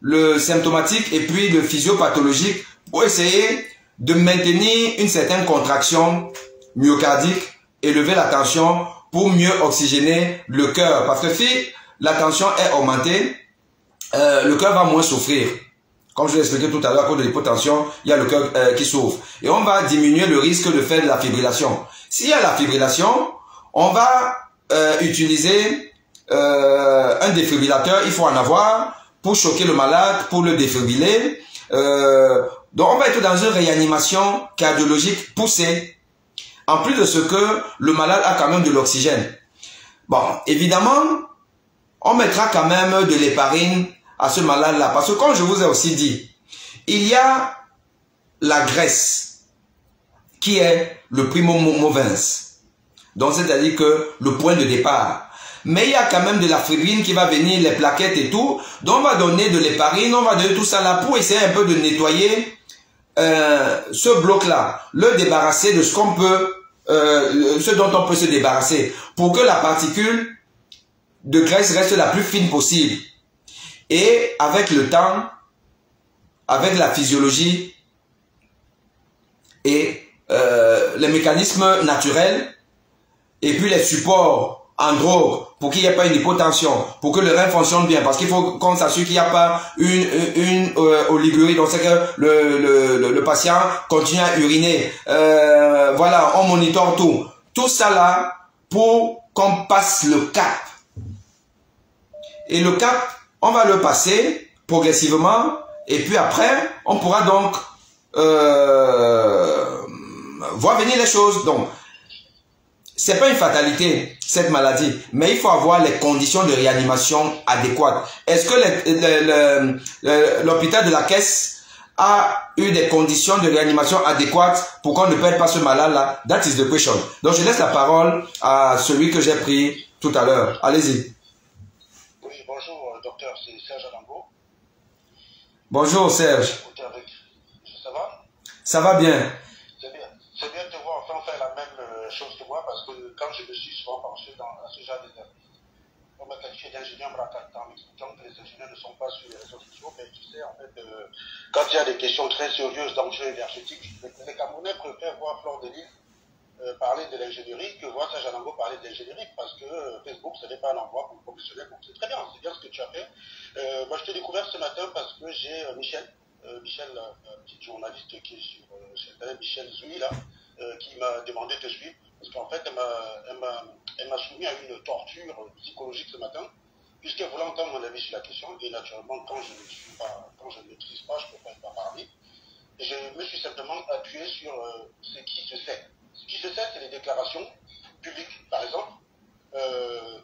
le symptomatique et puis le physiopathologique pour essayer de maintenir une certaine contraction myocardique, élever la tension pour mieux oxygéner le cœur. Parce que si la tension est augmentée, le cœur va moins souffrir. Comme je l'ai expliqué tout à l'heure, à cause de l'hypotension, il y a le cœur qui souffre. Et on va diminuer le risque de faire de la fibrillation. S'il y a la fibrillation, on va utiliser un défibrillateur. Il faut en avoir pour choquer le malade, pour le défibriller. Donc on va être dans une réanimation cardiologique poussée. En plus de ce que le malade a quand même de l'oxygène. Bon, évidemment, on mettra quand même de l'héparine à ce malade-là. Parce que comme je vous ai aussi dit, il y a la graisse qui est le primo movens. Donc c'est-à-dire que le point de départ. Mais il y a quand même de la fibrine qui va venir, les plaquettes et tout. Donc on va donner de l'héparine, on va donner tout ça là pour essayer un peu de nettoyer ce bloc-là. Le débarrasser de ce qu'on peut, ce dont on peut se débarrasser. Pour que la particule de graisse reste la plus fine possible. Et avec le temps, avec la physiologie et les mécanismes naturels, et puis les supports en drogue, pour qu'il n'y ait pas une hypotension, pour que le rein fonctionne bien, parce qu'il faut qu'on s'assure qu'il n'y a pas une oligurie, donc c'est que le patient continue à uriner. Voilà, on monitore tout. Tout ça là, pour qu'on passe le cap. Et le cap, on va le passer progressivement, et puis après, on pourra donc voir venir les choses. Donc, c'est pas une fatalité, cette maladie, mais il faut avoir les conditions de réanimation adéquates. Est-ce que l'hôpital de la Caisse a eu des conditions de réanimation adéquates pour qu'on ne perde pas ce malade-là? That is the question. Donc, je laisse la parole à celui que j'ai pris tout à l'heure. Allez-y. Oui, bonjour, docteur, c'est Serge Alambo. Bonjour, Serge. Ça va? Ça va bien. C'est bien de te voir enfin faire la même chose que moi, parce que quand je me suis souvent penché dans ce genre de service, on m'a qualifié d'ingénieur braquant, en m'expliquant que les ingénieurs ne sont pas sur les réseaux sociaux, mais tu sais, en fait, quand il y a des questions très sérieuses d'enjeux énergétiques, les Camerounais préfèrent voir Fleur de Lys parler de l'ingénierie que voir Serge Alambo parler de l'ingénierie, parce que Facebook, ce n'est pas un endroit pour professionnels, donc c'est très bien, c'est bien ce que tu as fait. Moi, je t'ai découvert ce matin parce que j'ai Michel, petit journaliste qui est sur Internet, Michel Zoui, là, qui m'a demandé de te suivre, parce qu'en fait, elle m'a soumis à une torture psychologique ce matin, puisqu'elle voulait entendre mon avis sur la question, et naturellement, quand je ne maîtrise pas, je ne peux pas parler. Et je me suis simplement appuyé sur ce qui se sait. Ce qui se sait, c'est les déclarations publiques. Par exemple,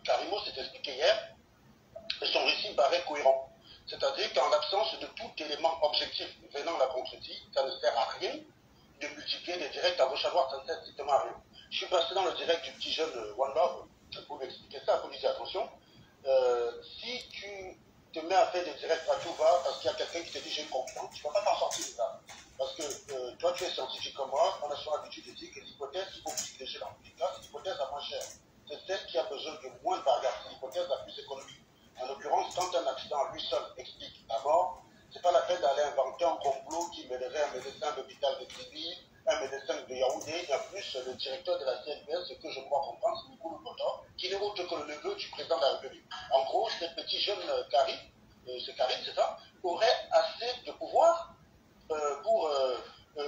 Karimo s'est expliqué hier, et son récit paraît cohérent. C'est-à-dire qu'en l'absence de tout élément objectif venant la contredire, ça ne sert à rien de multiplier des directs à gauche à droite, ça ne sert strictement à rien. Je suis passé dans le direct du petit jeune One Love pour lui expliquer ça, pour lui dire attention, si tu te mets à faire des directs à tout va, parce qu'il y a quelqu'un qui te dit j'ai une conclusion, tu ne vas pas t'en sortir de ça. Parce que toi tu es scientifique comme moi, on a sur l'habitude de dire que l'hypothèse qu'il faut privilégier dans le cas, c'est l'hypothèse la moins chère. C'est celle qui a besoin de moins de variables, c'est l'hypothèse la plus économique. En l'occurrence, quand un accident lui seul explique la mort, c'est pas la peine d'aller inventer un complot qui mènerait un médecin d'hôpital de Tribi un médecin de Yaoundé, et en plus le directeur de la CNPS, ce que je crois comprendre, c'est Nicolas Botan, qui n'est autre que le neveu du président de la République. En gros, ce petit jeune Karim, c'est Karim, c'est ça, aurait assez de pouvoir pour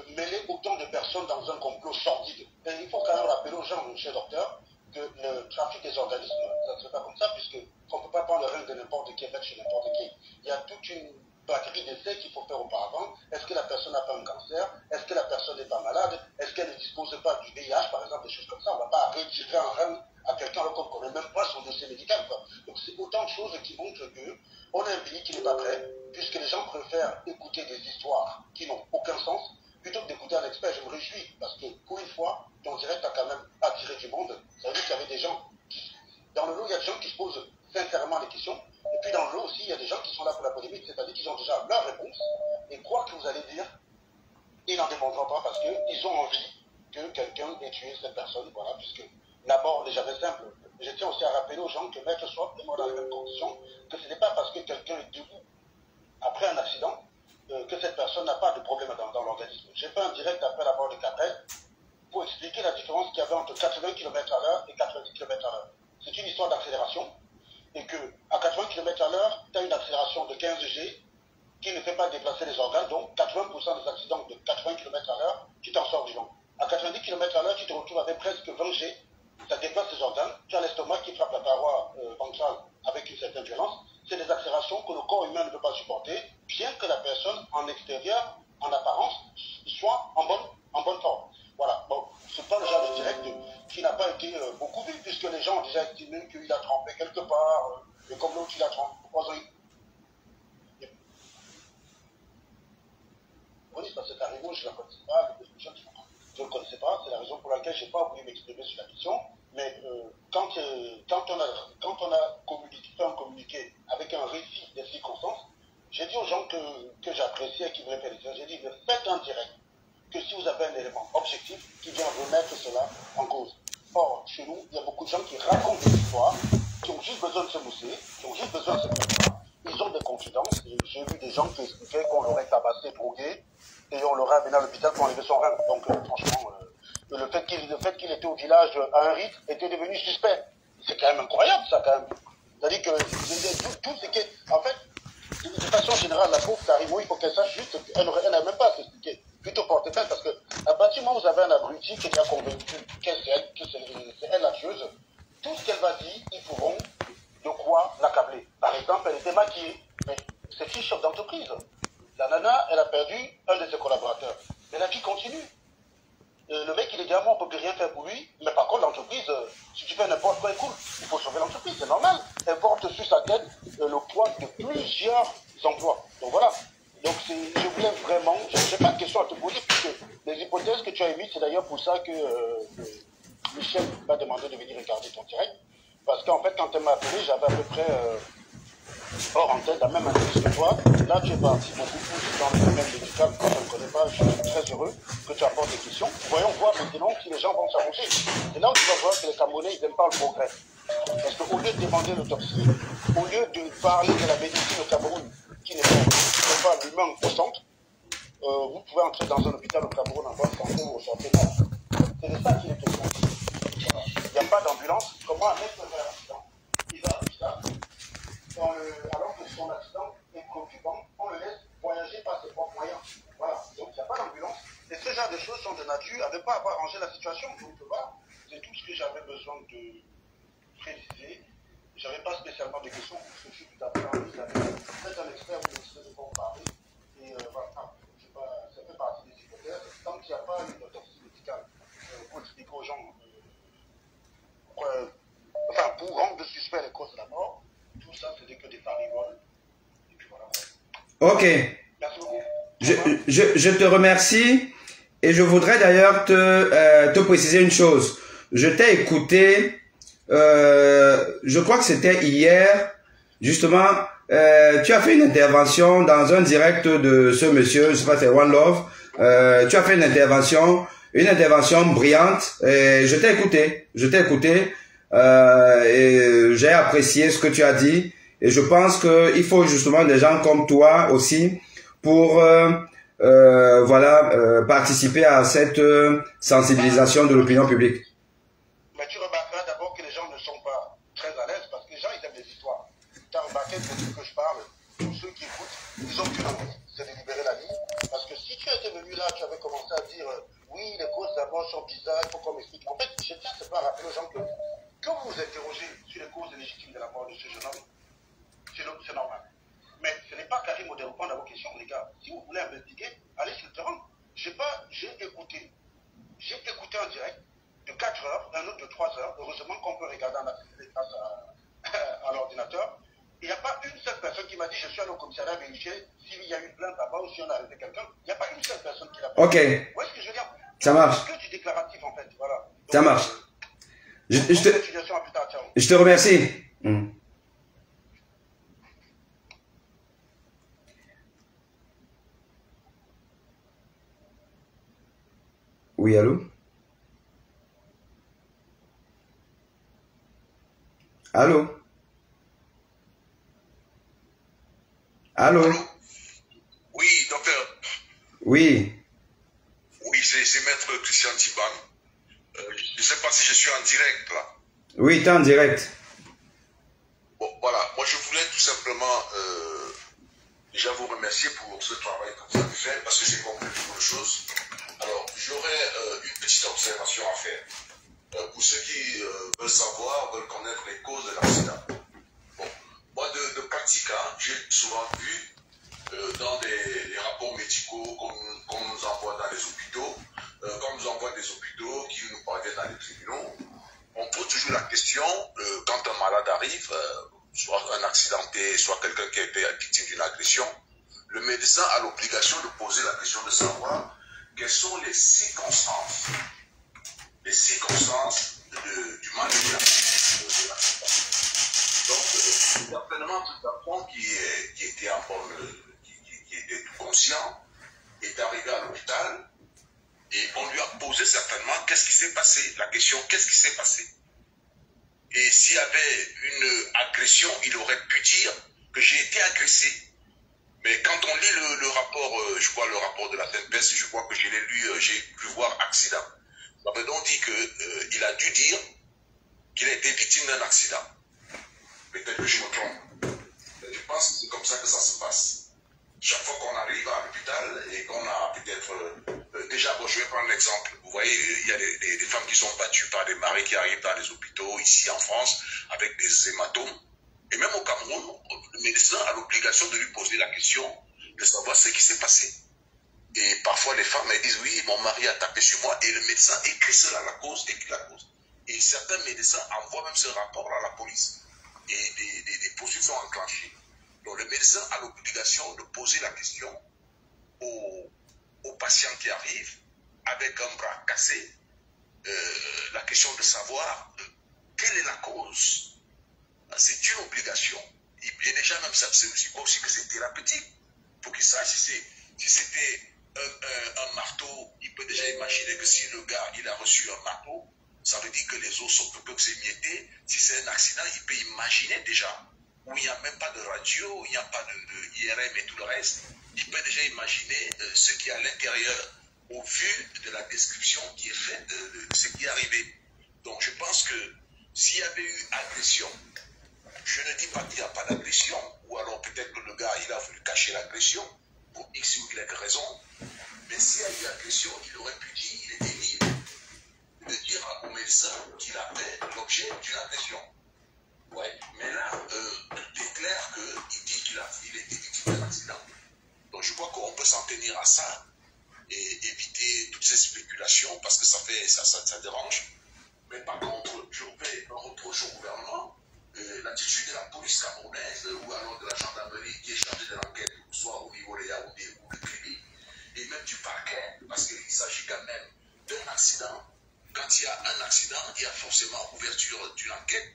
mêler autant de personnes dans un complot sordide. Et il faut quand même rappeler aux gens, monsieur le docteur, que le trafic des organismes, ça ne se fait pas comme ça, puisqu'on ne peut pas prendre le rein de n'importe qui et mettre chez n'importe qui. Il y a toute une batterie d'essais qu'il faut faire auparavant. Est-ce que la personne n'a pas un cancer? Est-ce que la personne n'est pas malade? Est-ce qu'elle ne dispose pas du VIH, par exemple, des choses comme ça? On ne va pas retirer un rein à quelqu'un alors qu'on ne connaît même pas son dossier médical, quoi. Donc c'est autant de choses qui montrent qu'on a un pays qui n'est pas prêt, puisque les gens préfèrent écouter des histoires qui n'ont aucun sens, plutôt que d'écouter un expert. Je me réjouis, parce que pour une fois, ton direct a quand même attiré du monde. Ça veut dire qu'il y avait des gens qui... Dans le lot, il y a des gens qui se posent sincèrement des questions. Et puis dans le lot aussi, il y a des gens qui sont là pour la polémique, c'est-à-dire qu'ils ont déjà leur réponse. Et quoi que vous allez dire, ils n'en répondront pas parce qu'ils ont envie que quelqu'un ait tué cette personne. Voilà, puisque la mort n'est jamais simple. Je tiens aussi à rappeler aux gens que Maître Swap est mort dans les mêmes conditions, que ce n'est pas parce que quelqu'un est debout après un accident que cette personne n'a pas de problème dans l'organisme. J'ai fait un direct après la mort de Cabrel pour expliquer la différence qu'il y avait entre 80 km/h et 90 km/h. C'est une histoire d'accélération, et qu'à 80 km/h, tu as une accélération de 15 G qui ne fait pas déplacer les organes, donc 80% des accidents de 80 km/h, tu t'en sors vivant. À 90 km/h, tu te retrouves avec presque 20 G, ça déplace les organes, tu as l'estomac qui frappe la paroi ventrale avec une certaine violence. C'est des accélérations que le corps humain ne peut pas supporter, bien que la personne en extérieur, en apparence, soit en bonne forme. Voilà, bon, c'est pas le genre de direct qui n'a pas été beaucoup vu, puisque les gens ont déjà estimé qu'il a trempé quelque part, et comme l'autre il a trempé, parce que Carimo, je ne la connaissais pas, je ne le connaissais pas, c'est la raison pour laquelle je n'ai pas voulu m'exprimer sur la question, mais quand on a fait un communiqué avec un récit des circonstances, j'ai dit aux gens que j'appréciais et qui voulaient faire des choses, j'ai dit, faites un direct, que si vous avez un élément objectif qui vient remettre cela en cause. Or, chez nous, il y a beaucoup de gens qui racontent des histoires, qui ont juste besoin de se mousser, qui ont juste besoin de se préparer. Ils ont des confidences. J'ai vu des gens qui expliquaient qu'on l'aurait tabassé, drogué, et on l'aurait amené à l'hôpital pour enlever son rein. Donc, franchement, le fait qu'il était au village à un rite était devenu suspect. C'est quand même incroyable, ça, quand même. C'est-à-dire que tout ce qui est... En fait, de façon générale, la pauvre Carimo, il faut qu'elle sache juste qu'elle n'a même pas à s'expliquer. Plutôt porter plainte, parce qu'à partir du moment où vous avez un abruti qui est convaincu que c'est elle la tueuse, tout ce qu'elle va dire, ils pourront de quoi l'accabler. Par exemple, elle était maquillée, mais c'est une chef d'entreprise. La nana, elle a perdu un de ses collaborateurs. Mais la vie continue. Le mec, il est dit, ah, bon, on ne peut plus rien faire pour lui, mais par contre, l'entreprise, si tu fais n'importe quoi, écoute, il faut sauver l'entreprise, c'est normal. Elle porte sur sa tête le poids de plusieurs emplois. Donc voilà. Donc je voulais vraiment, je n'ai pas de question à te poser, puisque les hypothèses que tu as émises, c'est d'ailleurs pour ça que Michel m'a demandé de venir regarder ton direct. Parce qu'en fait, quand elle m'a appelé, j'avais à peu près hors en tête la même analyse que toi. Là, tu es parti beaucoup plus dans le domaine médical que je ne connais pas. Je suis très heureux que tu apportes des questions. Voyons voir maintenant si les gens vont s'arranger. C'est là où tu vas voir que les Camerounais, ils n'aiment pas le progrès. Parce qu'au lieu de demander l'autopsie, au lieu de parler de la médecine au Cameroun, qui n'est pas l'humain au centre, vous pouvez entrer dans un hôpital au Cameroun en bonne santé ou au santé mort. C'est de ça qu'il est question. Voilà. Il n'y a pas d'ambulance. Comment un mec peut faire un accident? Il va à l'hôpital. Alors que son accident est préoccupant, on le laisse voyager par ses propres moyens. Voilà. Donc il n'y a pas d'ambulance. Et ce genre de choses sont de nature à ne pas avoir arrangé la situation. Donc voilà, c'est tout ce que j'avais besoin de préciser. Je n'avais pas spécialement de questions, parce que je suis tout à fait en ligne avec un expert ou une expert de quoi parler. Et voilà, ça fait partie des hypothèses. Tant qu'il n'y a pas une autopsie médicale pour expliquer aux gens, pour rendre de suspect les causes de la mort, tout ça, c'est que des parivoles. Et puis voilà. Ok. Merci beaucoup. Je te remercie et je voudrais d'ailleurs te préciser une chose. Je t'ai écouté, je crois que c'était hier, justement, tu as fait une intervention dans un direct de ce monsieur, je ne sais pas, c'est One Love. Tu as fait une intervention brillante et je t'ai écouté. Et j'ai apprécié ce que tu as dit et je pense qu'il faut justement des gens comme toi aussi pour voilà, participer à cette sensibilisation de l'opinion publique. Mais tu remarqueras d'abord que les gens ne sont pas très à l'aise parce que les gens ils aiment les histoires. Tu as remarqué que ce que je parle, tous ceux qui écoutent, ils ont qu'une envie, c'est de libérer la vie. Parce que si tu étais venu là, tu avais commencé à dire oui, les causes de la mort sont bizarres, il faut qu'on m'explique. En fait, je tiens à rappeler aux gens que quand vous vous interrogez sur les causes légitimes de la mort de ce jeune homme, c'est normal. Mais ce n'est pas Karim de répondre à vos questions, les gars. Si vous voulez investiguer, allez sur le terrain. J'ai écouté en direct de 4 heures, un autre de 3 heures. Heureusement qu'on peut regarder en accéléré grâce à l'ordinateur. Il n'y a pas une seule personne qui m'a dit je suis allé au commissariat vérifier s'il y a une plainte là-bas ou si on a arrêté quelqu'un. Il n'y a pas une seule personne qui l'a fait. Ok. Où est-ce que je veux dire? Ça marche. C'est que du déclaratif en fait. Voilà. Donc, ça marche. Je te remercie. Oui, allô? Allô? Allô? Oui, docteur. Oui. Oui, c'est Maître Christian Tiban. Je ne sais pas si je suis en direct là. Oui, tu es en direct. Bon, voilà. Moi, je voulais tout simplement déjà vous remercier pour ce travail que vous avez fait parce que j'ai compris beaucoup de choses. Alors, j'aurais une petite observation à faire. Pour ceux qui veulent savoir, veulent connaître les causes de l'accident. Bon, moi, de pratique, hein, j'ai souvent vu dans les rapports médicaux qu'on nous envoie dans les hôpitaux, qu'on nous envoie des hôpitaux qui nous parviennent dans les tribunaux, on pose toujours la question, quand un malade arrive, soit un accidenté, soit quelqu'un qui a été victime d'une agression, le médecin a l'obligation de poser la question de savoir quelles sont les circonstances du mal de l'accident. Donc, certainement, tout enfant qui était en bonne, qui était conscient, est arrivé à l'hôpital et on lui a posé certainement qu'est-ce qui s'est passé. La question, qu'est-ce qui s'est passé? Et s'il y avait une agression, il aurait pu dire que j'ai été agressé. Mais quand on lit le rapport, je crois le rapport de la CNPS, je crois que je l'ai lu, j'ai pu voir accident. Ça veut donc dire qu'il a dû dire qu'il a été victime d'un accident. Peut-être que je me trompe. Mais je pense que c'est comme ça que ça se passe. Chaque fois qu'on arrive à l'hôpital et qu'on a peut-être... déjà, bon, je vais prendre l'exemple. Vous voyez, il y a des femmes qui sont battues par des maris qui arrivent dans les hôpitaux, ici en France, avec des hématomes. Et même au Cameroun, le médecin a l'obligation de lui poser la question de savoir ce qui s'est passé. Et parfois, les femmes elles disent, oui, mon mari a tapé sur moi. Et le médecin écrit cela, la cause, écrit la cause. Et certains médecins envoient même ce rapport à la police. Et des poursuites sont enclenchées. Donc le médecin a l'obligation de poser la question aux patients qui arrivent avec un bras cassé, la question de savoir quelle est la cause. C'est une obligation. Et déjà même ça, c'est pas aussi que c'est thérapeutique. Pour qu'il sache si c'était un marteau, il peut déjà imaginer que si le gars il a reçu un marteau, ça veut dire que les os sont peu que c'est mietté. Si c'est un accident, il peut imaginer déjà. Où il n'y a même pas de radio, il n'y a pas de IRM et tout le reste. Il peut déjà imaginer ce qui est à l'intérieur au vu de la description qui est faite de ce qui est arrivé. Donc je pense que s'il y avait eu agression, je ne dis pas qu'il n'y a pas d'agression, ou alors peut-être que le gars il a voulu cacher l'agression pour X ou Y raison, mais s'il y a eu agression, il aurait pu dire, il était libre de dire au médecin qu'il a fait l'objet d'une agression. Ouais, mais là, tout est clair qu'il dit qu'il était victime d'un accident. Donc je crois qu'on peut s'en tenir à ça et éviter toutes ces spéculations parce que ça dérange. Mais par contre, je fais un reproche au gouvernement, l'attitude de la police camerounaise ou alors de la gendarmerie qui est chargée de l'enquête, soit au niveau de Yaoundé ou de Kribi, et même du parquet, parce qu'il s'agit quand même d'un accident. Quand il y a un accident, il y a forcément ouverture d'une enquête.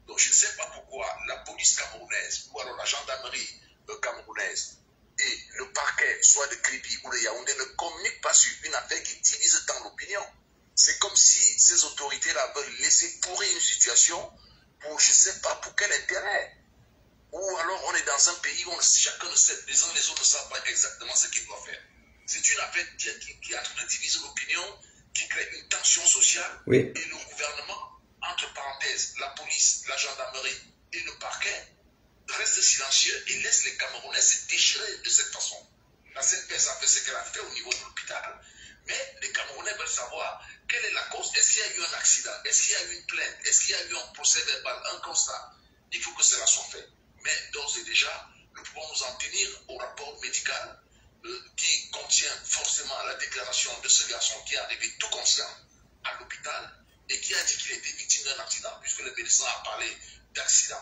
Donc je ne sais pas pourquoi la police camerounaise ou alors la gendarmerie camerounaise et le parquet, soit de Kribi ou de Yaoundé, ne communiquent pas sur une affaire qui divise tant l'opinion. C'est comme si ces autorités-là veulent laisser pourrir une situation pour je ne sais pas pour quel intérêt. Ou alors on est dans un pays où chacun ne sait, les uns les autres ne savent pas exactement ce qu'ils doivent faire. C'est une affaire qui est en train de diviser l'opinion, qui crée une tension sociale. Oui. Et le gouvernement, entre parenthèses, la police, la gendarmerie et le parquet, reste silencieux et laisse les Camerounais se déchirer de cette façon. La CNPS a fait ce qu'elle a fait au niveau de l'hôpital. Mais les Camerounais veulent savoir quelle est la cause. Est-ce qu'il y a eu un accident? Est-ce qu'il y a eu une plainte? Est-ce qu'il y a eu un procès verbal, un constat? Il faut que cela soit fait. Mais d'ores et déjà, nous pouvons nous en tenir au rapport médical qui contient forcément la déclaration de ce garçon qui est arrivé tout conscient à l'hôpital et qui a dit qu'il était victime d'un accident, puisque le médecin a parlé d'accident.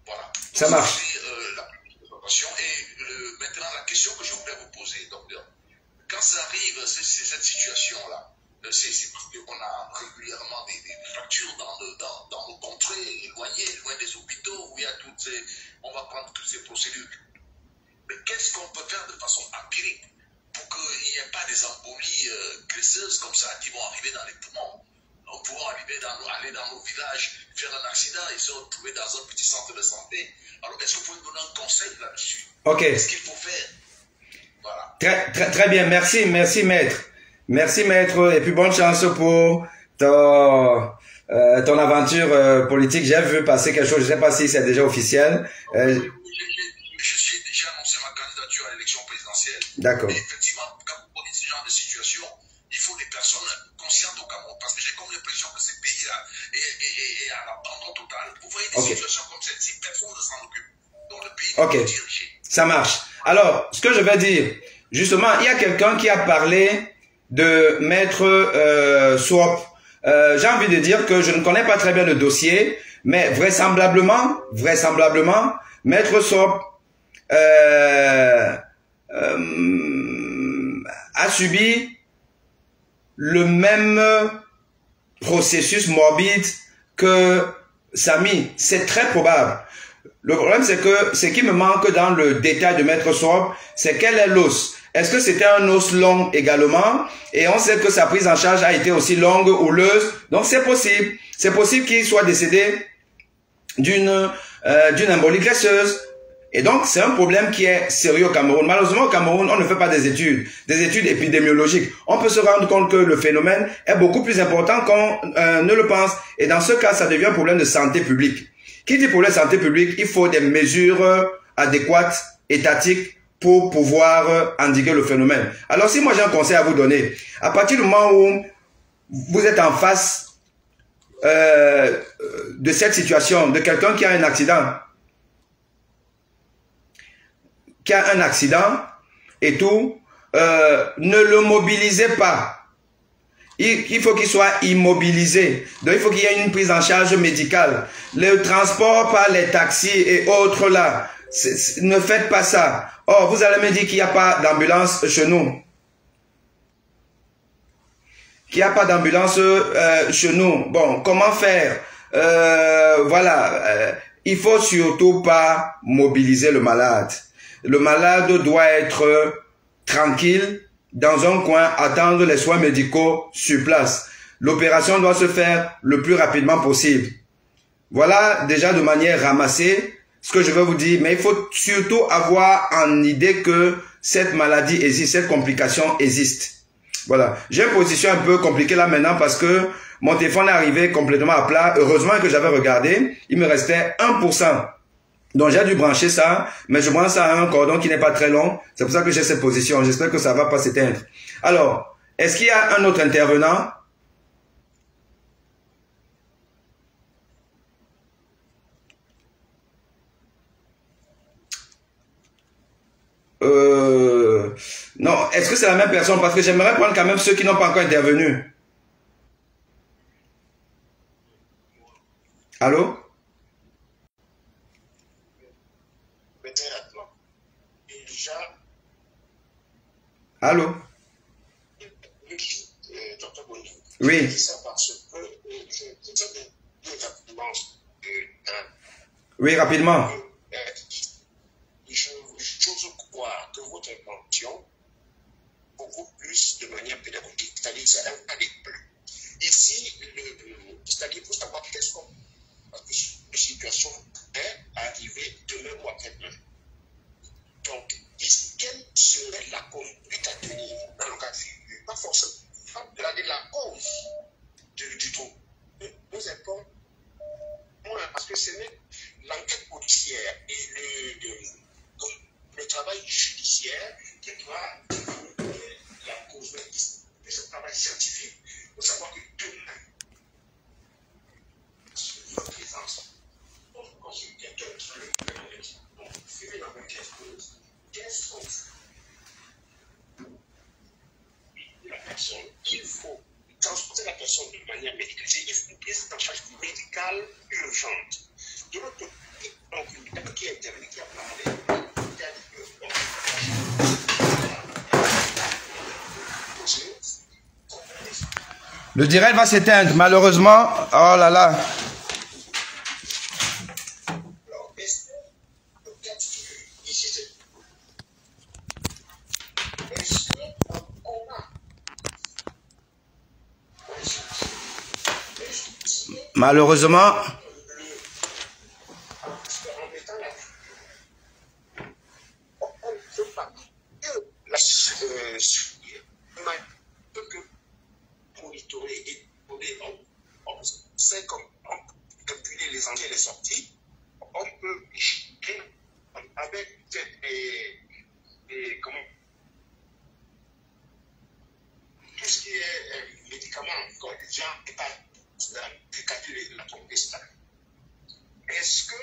Voilà. Donc, ça marche. La présentation. Et maintenant, la question que je voulais vous poser, docteur, quand ça arrive, c'est cette situation-là, c'est parce qu'on a régulièrement des fractures dans nos contrées éloignées, loin des hôpitaux, où il y a toutes ces, on va prendre toutes ces procédures. Mais qu'est-ce qu'on peut faire de façon empirique pour qu'il n'y ait pas des embolies graisseuses comme ça qui vont arriver dans les poumons? Nous pouvons aller dans nos villages, faire un accident et se retrouver dans un petit centre de santé. Alors, est-ce que vous pouvez nous donner un conseil là-dessus? Ok. Qu'est-ce qu'il faut faire? Voilà. Très bien, merci maître. Merci maître et puis bonne chance pour ton aventure politique. J'ai vu passer quelque chose, je ne sais pas si c'est déjà officiel. Je suis déjà annoncé ma candidature à l'élection présidentielle. D'accord. Et effectivement, quand vous prenez ce genre de situation, il faut des personnes conscientes au Cameroun, parce que j'ai comme l'impression que ce pays-là est à l'abandon total. Vous voyez des situations comme celle-ci, personne ne s'en occupe. Donc le pays doit être dirigé. Ça marche. Alors, ce que je vais dire, justement, il y a quelqu'un qui a parlé de maître Swap. J'ai envie de dire que je ne connais pas très bien le dossier, mais vraisemblablement, maître Swap a subi le même processus morbide que Samy. C'est très probable. Le problème, c'est que ce qui me manque dans le détail de maître Swap, c'est quel est l'os. Est-ce que c'était un os long également? Et on sait que sa prise en charge a été aussi longue, houleuse. Donc c'est possible. C'est possible qu'il soit décédé d'une embolie graisseuse. Et donc c'est un problème qui est sérieux au Cameroun. Malheureusement au Cameroun, on ne fait pas des études épidémiologiques. On peut se rendre compte que le phénomène est beaucoup plus important qu'on ne le pense. Et dans ce cas, ça devient un problème de santé publique. Qui dit problème de santé publique, il faut des mesures adéquates, étatiques, pour pouvoir endiguer le phénomène. Alors si moi j'ai un conseil à vous donner, à partir du moment où vous êtes en face de cette situation, de quelqu'un qui a un accident, et tout, ne le mobilisez pas. Il faut qu'il soit immobilisé. Donc il faut qu'il y ait une prise en charge médicale. Le transport par les taxis et autres là, ne faites pas ça. Oh, vous allez me dire qu'il n'y a pas d'ambulance chez nous. Qu'il n'y a pas d'ambulance chez nous. Bon, comment faire? Voilà. Il faut surtout pas mobiliser le malade. Le malade doit être tranquille, dans un coin, attendre les soins médicaux sur place. L'opération doit se faire le plus rapidement possible. Voilà déjà de manière ramassée ce que je veux vous dire, mais il faut surtout avoir en idée que cette maladie existe, cette complication existe. Voilà. J'ai une position un peu compliquée là maintenant parce que mon téléphone est arrivé complètement à plat. Heureusement que j'avais regardé, il me restait 1%. Donc j'ai dû brancher ça, mais je branche ça à un cordon qui n'est pas très long. C'est pour ça que j'ai cette position. J'espère que ça va pas s'éteindre. Alors, est-ce qu'il y a un autre intervenant? Non, est-ce que c'est la même personne? Parce que j'aimerais prendre quand même ceux qui n'ont pas encore intervenu. Allô? Allô? Oui. Oui, rapidement. J'ose croire que votre intention, beaucoup plus de manière pédagogique, c'est-à-dire c'est un cas d'école. Ici, c'est-à-dire pour savoir qu'est-ce qu'on... Parce que cette situation est arrivée demain ou après-demain. Donc, quelle serait la conduite à tenir entière qui doit développer la cause de ce travail scientifique pour savoir que demain, notre présence, on consulte quelqu'un qui le fait la même chose, qu'est-ce qu'on fait? La personne, il faut transporter la personne de manière médicale. Il faut une prise en charge médicale urgente. De l'autre côté, donc, une dame qui est intervenue, qui a parlé, qui a dit que le direct va s'éteindre, malheureusement. Oh là là. alors, est-ce que le cas de figure, ici, c'est est-ce qu'on a Malheureusement. en mettant la on ne peut pas que la que monitorer et donner, on sait comment calculer les entrées et les sorties, on peut gérer avec des comment tout ce qui est médicaments, quand les gens n'est pas calculer la trompée. Est-ce que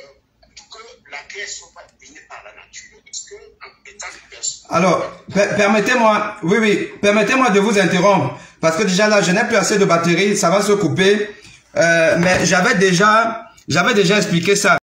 la création va venir par la nature? Est-ce que en étant une personne... Alors, permettez-moi, permettez-moi de vous interrompre, parce que déjà là, je n'ai plus assez de batterie, ça va se couper, mais j'avais déjà expliqué ça.